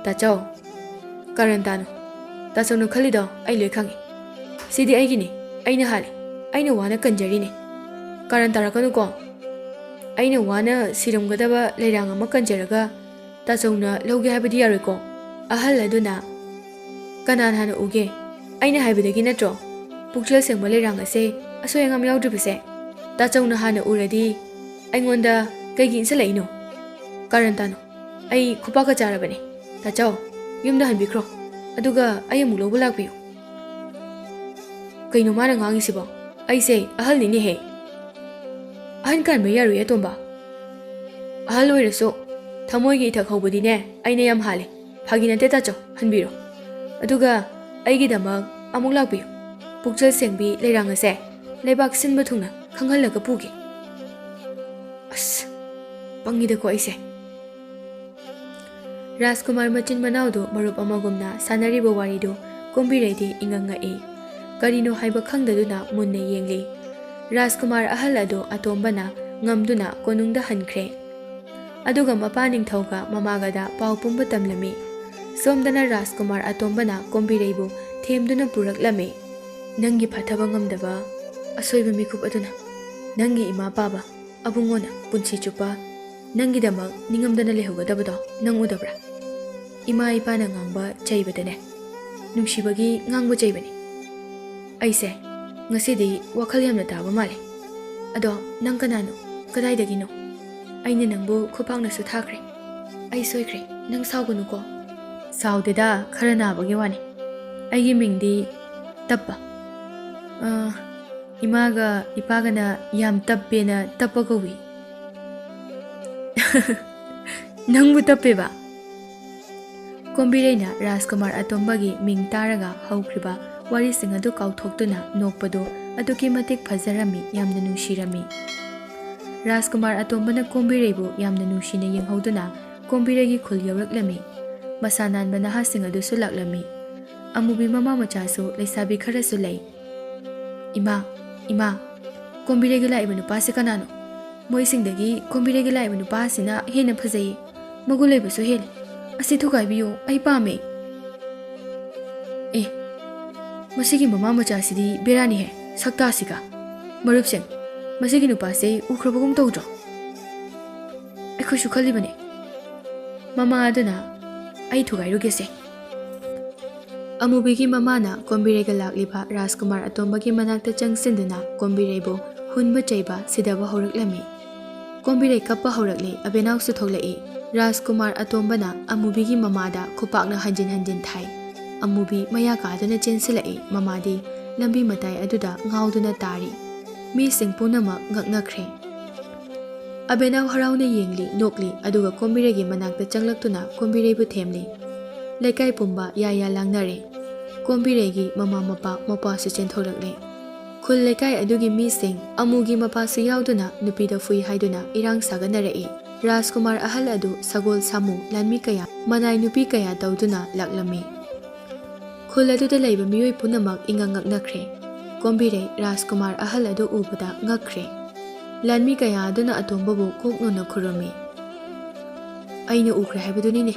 ꯇꯥꯆꯧ, ꯀꯥꯔꯟ ꯇꯥꯅꯨ. ꯇꯥꯆꯧꯅ ꯈꯜꯂꯤꯗꯣ ꯑꯩ ꯂꯣꯏ ꯈꯪꯉꯤ. ꯁꯤꯗꯤ ꯑꯩꯒꯤꯅꯤ, ꯑꯩꯅ ꯍꯥꯜꯂꯤ, ꯑꯩꯅ ꯋꯥꯅ ꯀꯟꯖꯔꯤꯅꯤ. ꯀꯥꯔꯟ ꯇꯥꯔꯛꯀꯅꯨꯀꯣ. ꯑꯩꯅ ꯋꯥꯅ ꯁꯤꯔꯝꯒꯗꯕ ꯂꯩꯔꯥꯡ ꯑꯃ ꯀꯟꯖꯔꯒ ꯇꯥꯆꯧꯅ ꯂꯧꯒꯦ ꯍꯥꯏꯕꯗꯤ ꯌꯥꯔꯣꯏꯀꯣ. ꯑꯍꯜ ꯑꯗꯨꯅ, ꯀꯅꯥꯅ ꯍꯥꯟꯅ ꯎꯒꯦ? ꯑꯩꯅ ꯍꯥꯏꯕꯗꯒꯤ ꯅꯠꯇ꯭ꯔꯣ ꯄꯨꯛꯆꯦꯜ ꯁꯦꯡꯕ ꯂꯩꯔꯥꯡ ꯑꯁꯦ ꯑꯁꯣꯏ ꯑꯉꯥꯝ ꯌꯥꯎꯗ꯭ꯔꯤꯕꯁꯦ? ꯇꯥꯆꯧꯅ ꯍꯥꯟꯅ ꯎꯔꯗꯤ ꯑꯩꯉꯣꯟꯗ ꯀꯩꯒꯤ ꯏꯟꯁꯤꯜꯂꯛꯏꯅꯣ? ꯀꯥꯔꯟ ꯇꯥꯅꯨ. ꯑꯩ ꯈꯨꯄꯥꯛꯀ ꯆꯥꯔꯕꯅꯤ. ꯇꯥꯆꯧ, ꯌꯨꯝꯗ ꯍꯟꯕꯤꯈ꯭ꯔꯣ, ꯑꯗꯨꯒ ꯑꯩ ꯑꯃꯨꯛ ꯂꯧꯕ ꯂꯥꯛꯄꯤꯌꯨ. ꯀꯩꯅꯣ ꯃꯥꯅ ꯉꯥꯡꯉꯤꯁꯤꯕꯣ? ꯑꯩꯁꯦ ꯑꯍꯜꯅꯤꯅꯦꯍꯦ. ꯑꯍꯟ ꯀꯥꯟꯕ ꯌꯥꯔꯣꯏ ꯑꯇꯣꯝꯕ. ꯑꯍꯜ ꯑꯣꯏꯔꯁꯨ ꯊꯃꯣꯏꯒꯤ ꯏꯊꯛ ꯍꯧꯕꯗꯤꯅꯦ ꯑꯩꯅ ꯌꯥꯝ ꯍꯥꯜꯂꯤ. ꯐꯥꯒꯤ ꯅꯠꯇꯦ ꯇꯥꯆꯧ, ꯍꯟꯕꯤꯔꯣ. ꯑꯗꯨꯒ ꯑꯩꯒꯤꯗꯃꯛ ꯑꯃꯨꯛ ꯂꯥꯛꯄꯤꯌꯨ. ꯄꯨꯛꯆꯦꯜ ꯁꯦꯡꯕꯤ ꯂꯩꯔꯥꯡ ꯑꯁꯦ ꯂꯩꯕꯥꯛ ꯁꯤꯟꯕ ꯊꯨꯡꯅ ꯈꯪꯍꯜꯂꯒ ꯄꯨꯒꯦ. ꯑꯁ, ꯄꯪꯉꯤꯗꯀꯣ ꯑꯩꯁꯦ. ꯔꯥꯖꯀꯨꯃꯥꯔ ꯃꯆꯤꯟ ꯃꯅꯥꯎꯗꯨ ꯃꯔꯨꯞ ꯑꯃꯒꯨꯝꯅ ꯁꯥꯟꯅꯔꯤꯕ ꯋꯥꯔꯤꯗꯨ ꯀꯣꯝꯕꯤꯔꯩꯗꯤ ꯏꯉꯛꯉꯛꯏ. ꯀꯔꯤꯅꯣ ꯍꯥꯏꯕ ꯈꯪꯗꯗꯨꯅ ꯃꯨꯟꯅ ꯌꯦꯡꯂꯤ. ꯔꯥꯖꯀꯨꯃꯥꯔ ꯑꯍꯜ ꯑꯗꯨ ꯑꯇꯣꯝꯕꯅ ꯉꯝꯗꯨꯅ ꯀꯣꯅꯨꯡꯗ ꯍꯟꯈ꯭ꯔꯦ. ꯑꯗꯨꯒ ꯃꯄꯥ ꯅꯤꯡꯊꯧꯒ ꯃꯃꯥꯒꯗ ꯄꯥꯎ ꯄꯨꯝꯕ ꯇꯝꯂꯝꯃꯤ. ꯁꯣꯝꯗꯅ ꯔꯥꯖꯀꯨꯃꯥꯔ ꯑꯇꯣꯝꯕꯅ ꯀꯣꯝꯕꯤꯔꯩꯕꯨ ꯊꯦꯝꯗꯨꯅ ꯄꯨꯔꯛꯂꯝꯃꯤ. ꯅꯪꯒꯤ ꯐꯊꯕ ꯉꯝꯗꯕ ꯑꯁꯣꯏꯕ ꯃꯤꯀꯨꯞ ꯑꯗꯨꯅ ꯅꯪꯒꯤ ꯏꯃꯥ ꯄꯥꯕ ꯑꯕꯨꯡꯉꯣꯅ ꯄꯨꯟꯁꯤ ꯆꯨꯞꯄ ꯅꯪꯒꯤꯗꯃꯛ ꯅꯤꯡꯉꯝꯗꯅ ꯂꯩꯍꯧꯒꯗꯕꯗꯣ ꯅꯪ ꯎꯗꯕ꯭ꯔꯥ? ꯏꯃꯥ ꯏꯄꯥꯅ ꯉꯥꯡꯕ ꯆꯩꯕꯗꯅꯦ, ꯅꯨꯡꯁꯤꯕꯒꯤ ꯉꯥꯡꯕ ꯆꯩꯕꯅꯤ. ꯑꯩꯁꯦ ꯉꯁꯤꯗꯤ ꯋꯥꯈꯜ ꯌꯥꯝꯅ ꯇꯥꯕ ꯃꯥꯜꯂꯦ. ꯑꯗꯣ ꯅꯪ ꯀꯅꯥꯅꯣ? ꯀꯗꯥꯏꯗꯒꯤꯅꯣ? ꯑꯩꯅ ꯅꯪꯕꯨ ꯈꯨꯄꯥꯛꯅꯁꯨ ꯊꯥꯈ꯭ꯔꯦ. ꯑꯩ ꯁꯣꯏꯈ꯭ꯔꯦ, ꯅꯪ ꯁꯥꯎꯒꯅꯨꯀꯣ. ꯁꯥꯎꯗꯦꯗ, ꯈꯔ ꯅꯥꯕꯒꯤ ꯋꯥꯅꯤ. ꯑꯩꯒꯤ ꯃꯤꯡꯗꯤ ꯇꯞꯄ. ꯏꯃꯥꯒ ꯏꯄꯥꯒꯅ ꯌꯥꯝ ꯇꯞꯄꯦꯅ ꯇꯞꯄ ꯀꯧꯏ. ꯅꯪꯕꯨ ꯇꯞꯄꯦꯕ? ꯀꯣꯝꯕꯤꯔꯩꯅ ꯔꯥꯖꯀꯨꯃꯥꯔ ꯑꯇꯣꯝꯕꯒꯤ ꯃꯤꯡ ꯇꯥꯔꯒ ꯍꯧꯈ꯭ꯔꯤꯕ ꯋꯥꯔꯤꯁꯤꯡ ꯑꯗꯨ ꯀꯥꯎꯊꯣꯛꯇꯨꯅ ꯅꯣꯛꯄꯗꯨ ꯑꯗꯨꯛꯀꯤ ꯃꯇꯤꯛ ꯐꯖꯔꯝꯃꯤ, ꯌꯥꯝꯅ ꯅꯨꯡꯁꯤꯔꯝꯃꯤ꯫ ꯔꯥꯖꯀꯨꯃꯥꯔ ꯑꯇꯣꯝꯕꯅ ꯀꯣꯝꯕꯤꯔꯩꯕꯨ ꯌꯥꯝꯅ ꯅꯨꯡꯁꯤꯅ ꯌꯦꯡꯍꯧꯗꯨꯅ ꯀꯣꯝꯕꯤꯔꯩꯒꯤ ꯈꯨꯜ ꯌꯧꯔꯛꯂꯝꯃꯤ꯫ ꯃꯁꯥ ꯅꯥꯟꯕ ꯅꯍꯥꯁꯤꯡ ꯑꯗꯨꯁꯨ ꯂꯥꯛꯂꯝꯃꯤ꯫ ꯑꯃꯨꯕꯤ ꯃꯃꯥ ꯃꯆꯥꯁꯨ ꯂꯩꯁꯥꯕꯤ ꯈꯔꯁꯨ ꯂꯩ꯫ "ꯏꯃꯥ, ꯏꯃꯥ, ꯀꯣꯝꯕꯤꯔꯩꯒ ꯂꯥꯛꯏꯕ ꯅꯨꯄꯥꯁꯤ ꯀꯅꯥꯅꯣ? ꯃꯣꯏꯁꯤꯡꯗꯒꯤ ꯀꯣꯝꯕꯤꯔꯩꯒ ꯂꯥꯛꯏꯕ ꯅꯨꯄꯥꯁꯤꯅ ꯍꯦꯟꯅ ꯐꯖꯩꯌꯦ, ꯃꯒꯨꯟ ꯂꯩꯕꯁꯨ ꯍꯦꯜꯂꯤ꯫ ꯑꯁꯤ ꯊꯨꯒꯥꯏꯕꯤꯌꯨ, ꯑꯩ ꯄꯥꯝꯃꯦ"꯫ "ꯑꯦ, ꯃꯁꯤꯒꯤ ꯃꯃꯥ ꯃꯆꯥꯁꯤꯗꯤ ꯕꯦꯔꯥꯅꯤꯍꯦ, ꯁꯛꯇꯥꯁꯤꯒ! ꯃꯔꯨꯞꯁꯤꯡ, ꯃꯁꯤꯒꯤ ꯅꯨꯄꯥꯁꯦ ꯎꯈ꯭ꯔꯕꯒꯨꯝ ꯇꯧꯗ꯭ꯔꯣ? ꯑꯩꯈꯣꯏꯁꯨ ꯈꯜꯂꯤꯕꯅꯦ"꯫ ꯃꯃꯥ ꯑꯗꯨꯅ "ꯑꯩ ꯊꯨꯒꯥꯏꯔꯨꯒꯦꯁꯦ"꯫ ꯑꯃꯨꯕꯤꯒꯤ ꯃꯃꯥꯅ ꯀꯣꯝꯕꯤꯔꯩꯒ ꯂꯥꯛꯂꯤꯕ ꯔꯥꯖꯀꯨꯃꯥꯔ ꯑꯇꯣꯝꯕꯒꯤ ꯃꯅꯥꯛꯇ ꯆꯪꯁꯤꯟꯗꯨꯅ ꯀꯣꯝꯕꯤꯔꯩꯕꯨ ꯍꯨꯟꯕ ꯆꯩꯕ ꯁꯤꯗꯕ ꯍꯧꯔꯛꯂꯝꯃꯤ꯫ ꯀꯣꯝꯕꯤꯔꯩ ꯀꯞꯄ ꯍꯧꯔꯛꯂꯤ, ꯑꯕꯦꯅꯥꯎꯁꯨ ꯊꯣꯛꯂꯛꯏ꯫ ꯔꯥꯖꯀꯨꯃꯥꯔ ꯑꯇꯣꯝꯕꯅ ꯑꯃꯨꯕꯤꯒꯤ ꯃꯃꯥꯗ ꯈꯨꯄꯥꯛꯅ ꯍꯟꯖꯤꯟ ꯍꯟꯖꯤꯟ ꯊꯥꯏ꯫ ꯑꯃꯨꯕꯤ ꯃꯌꯥ ꯀꯥꯗꯨꯅ ꯆꯦꯟꯁꯤꯜꯂꯛꯏ, ꯃꯃꯥꯗꯤ ꯂꯝꯕꯤ ꯃꯇꯥꯏ ꯑꯗꯨꯗ ꯉꯥꯎꯗꯨꯅ ꯇꯥꯔꯤ꯫ ꯃꯤꯁꯤꯡ ꯄꯨꯝꯅꯃꯛ ꯉꯛꯅꯈ꯭ꯔꯦ꯫ ꯑꯕꯦꯅꯥꯎ ꯍꯔꯥꯎꯅ ꯌꯦꯡꯂꯤ, ꯅꯣꯛꯂꯤ, ꯑꯗꯨꯒ ꯀꯣꯝꯕꯤꯔꯩꯒꯤ ꯃꯅꯥꯛꯇ ꯆꯪꯂꯛꯇꯨꯅ ꯀꯣꯝꯕꯤꯔꯩꯕꯨ ꯊꯦꯝꯂꯤ꯫ ꯂꯩꯀꯥꯏ ꯄꯨꯝꯕ ꯌꯥ ꯂꯥꯡꯅꯔꯦ꯫ ꯀꯣꯝꯕꯤꯔꯩꯒꯤ ꯃꯃꯥ ꯃꯄꯥ ꯃꯧꯄ꯭ꯋꯥꯁꯨ ꯆꯦꯟꯊꯣꯛꯂꯛꯂꯦ꯫ ꯈꯨꯜ ꯂꯩꯀꯥꯏ ꯑꯗꯨꯒꯤ ꯃꯤꯁꯤꯡ ꯑꯃꯨꯒꯤ ꯃꯄꯥꯁꯨ ꯌꯥꯎꯗꯨꯅ ꯅꯨꯄꯤꯗ ꯐꯨꯏ ꯍꯥꯏꯗꯨꯅ ꯏꯔꯥꯡ ꯁꯥꯒꯠꯅꯔꯛꯏ꯫ ꯔꯥꯖꯀꯨꯃꯥꯔ ꯑꯍꯜ ꯑꯗꯨ ꯁꯒꯣꯜ ꯁꯥꯃꯨ ꯂꯥꯟꯃꯤ ꯀꯌꯥ, ꯃꯅꯥꯏ ꯅꯨꯄꯤ ꯀꯌꯥ ꯇꯧꯗꯨꯅ ꯂꯥꯛꯂꯝꯃꯤ꯫ ꯈꯨꯜ ꯑꯗꯨꯗ ꯂꯩꯕ ꯃꯤꯑꯣꯏ ꯄꯨꯝꯅꯃꯛ ꯏꯉꯛ ꯉꯛꯅꯈ꯭ꯔꯦ꯫ ꯀꯣꯝꯕꯤꯔꯩ ꯔꯥꯖꯀꯨꯃꯥꯔ ꯑꯍꯜ ꯑꯗꯨ ꯎꯕꯗ ꯉꯛꯈ꯭ꯔꯦ꯫ ꯂꯥꯟꯃꯤ ꯀꯌꯥ ꯑꯗꯨꯅ ꯑꯇꯣꯝꯕꯕꯨ ꯀꯣꯛꯅꯣꯟꯅ ꯈꯨꯔꯨꯝꯃꯤ꯫ "ꯑꯩꯅ ꯎꯈ꯭ꯔꯦ ꯍꯥꯏꯕꯗꯨꯅꯤꯅꯦ,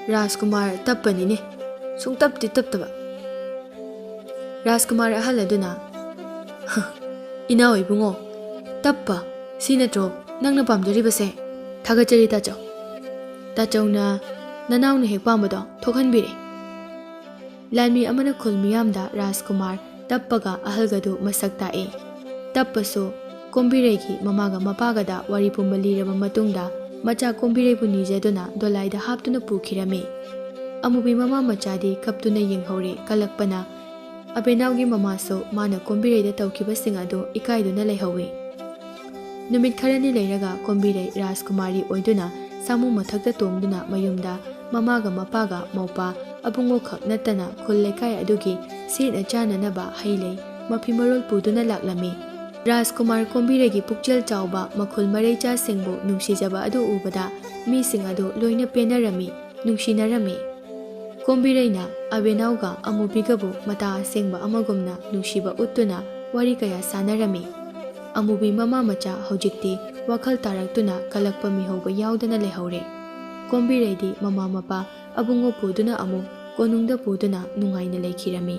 ꯔꯥꯖꯀꯨꯃꯥꯔ ꯇꯞꯄꯅꯤꯅꯦ, ꯁꯨꯡꯇꯞꯇꯤ ꯇꯞꯇꯕ"꯫ ꯔꯥꯖꯀꯨꯃꯥꯔ ꯑꯍꯜ ꯑꯗꯨꯅ "ꯏꯅꯥꯎ ꯏꯕꯨꯡꯉꯣ, ꯇꯞꯄ, ꯁꯤ ꯅꯠꯇ꯭ꯔꯣ ꯅꯪꯅ ꯄꯥꯝꯖꯔꯤꯕꯁꯦ? ꯊꯥꯒꯠꯆꯔꯤ ꯇꯥꯆꯧ꯫ ꯇꯥꯆꯧꯅ ꯅꯅꯥꯎꯅ ꯍꯦꯛ ꯄꯥꯝꯕꯗꯣ ꯊꯣꯛꯍꯟꯕꯤꯔꯦ"꯫ ꯂꯥꯟꯃꯤ ꯑꯃꯅ ꯈꯨꯜ ꯃꯤꯌꯥꯝꯗ ꯔꯥꯖꯀꯨꯃꯥꯔ ꯇꯞꯄꯒ ꯑꯍꯜꯒꯗꯨ ꯃꯁꯛ ꯇꯥꯛꯏ꯫ ꯇꯞꯄꯁꯨ ꯀꯣꯝꯕꯤꯔꯩꯒꯤ ꯃꯃꯥꯒ ꯃꯄꯥꯒꯗ ꯋꯥꯔꯤ ꯄꯨꯝꯕ ꯂꯤꯔꯕ ꯃꯇꯨꯡꯗ ꯃꯆꯥ ꯀꯣꯝꯕꯤꯔꯩꯕꯨ ꯅꯤꯖꯗꯨꯅ ꯗꯣꯂꯥꯏꯗ ꯍꯥꯞꯇꯨꯅ ꯄꯨꯈꯤꯔꯝꯃꯤ꯫ ꯑꯃꯨꯕꯤ ꯃꯃꯥ ꯃꯆꯥꯗꯤ ꯀꯞꯇꯨꯅ ꯌꯦꯡꯍꯧꯔꯤ, ꯀꯜꯂꯛꯄꯅ꯫ ꯑꯕꯦꯅꯥꯎꯒꯤ ꯃꯃꯥꯁꯨ ꯃꯥꯅ ꯀꯣꯝꯕꯤꯔꯩꯗ ꯇꯧꯈꯤꯕꯁꯤꯡ ꯑꯗꯨ ꯏꯀꯥꯏꯗꯨꯅ ꯂꯩꯍꯧꯏ꯫ ꯅꯨꯃꯤꯠ ꯈꯔꯅꯤ ꯂꯩꯔꯒ ꯀꯣꯝꯕꯤꯔꯩ ꯔꯥꯖꯀꯨꯃꯥꯔꯤ ꯑꯣꯏꯗꯨꯅ ꯁꯥꯃꯨ ꯃꯊꯛꯇ ꯇꯣꯡꯗꯨꯅ ꯃꯌꯨꯝꯗ ꯃꯃꯥꯒ ꯃꯄꯥꯒ ꯃꯧꯄꯥ ꯑꯕꯨꯡꯉꯣ ꯈꯛ ꯅꯠꯇꯅ ꯈꯨꯜ ꯂꯩꯀꯥꯏ ꯑꯗꯨꯒꯤ ꯁꯦꯠꯅ ꯆꯥꯅꯅꯕ ꯍꯩ ꯂꯩ, ꯃꯐꯤ ꯃꯔꯣꯜ ꯄꯨꯗꯨꯅ ꯂꯥꯛꯂꯝꯃꯤ꯫ ꯔꯥꯖꯀꯨꯃꯥꯔ ꯀꯣꯝꯕꯤꯔꯩꯒꯤ ꯄꯨꯛꯆꯦꯜ ꯆꯥꯎꯕ ꯃꯈꯨꯜ ꯃꯔꯩꯆꯥꯁꯤꯡꯕꯨ ꯅꯨꯡꯁꯤꯖꯕ ꯑꯗꯨ ꯎꯕꯗ ꯃꯤꯁꯤꯡ ꯑꯗꯨ ꯂꯣꯏꯅ ꯄꯦꯟꯅꯔꯝꯃꯤ, ꯅꯨꯡꯁꯤꯅꯔꯝꯃꯤ꯫ ꯀꯣꯝꯕꯤꯔꯩꯅ ꯑꯕꯦꯅꯥꯎꯒ ꯑꯃꯨꯕꯤꯒꯕꯨ ꯃꯇꯥ ꯑꯁꯦꯡꯕ ꯑꯃꯒꯨꯝꯅ ꯅꯨꯡꯁꯤꯕ ꯎꯠꯇꯨꯅ ꯋꯥꯔꯤ ꯀꯌꯥ ꯁꯥꯅꯔꯝꯃꯤ꯫ ꯑꯃꯨꯕꯤ ꯃꯃꯥ ꯃꯆꯥ ꯍꯧꯖꯤꯛꯇꯤ ꯋꯥꯈꯜ ꯇꯥꯔꯛꯇꯨꯅ ꯀꯜꯂꯛꯄ ꯃꯤꯍꯧꯕ ꯌꯥꯎꯗꯅ ꯂꯩꯍꯧꯔꯦ꯫ ꯀꯣꯝꯕꯤꯔꯩꯗꯤ ꯃꯃꯥ ꯃꯄꯥ ꯑꯕꯨꯡꯉꯣ ꯄꯨꯗꯨꯅ ꯑꯃꯨꯛ ꯀꯣꯅꯨꯡꯗ ꯄꯨꯗꯨꯅ ꯅꯨꯡꯉꯥꯏꯅ ꯂꯩꯈꯤꯔꯝꯃꯤ꯫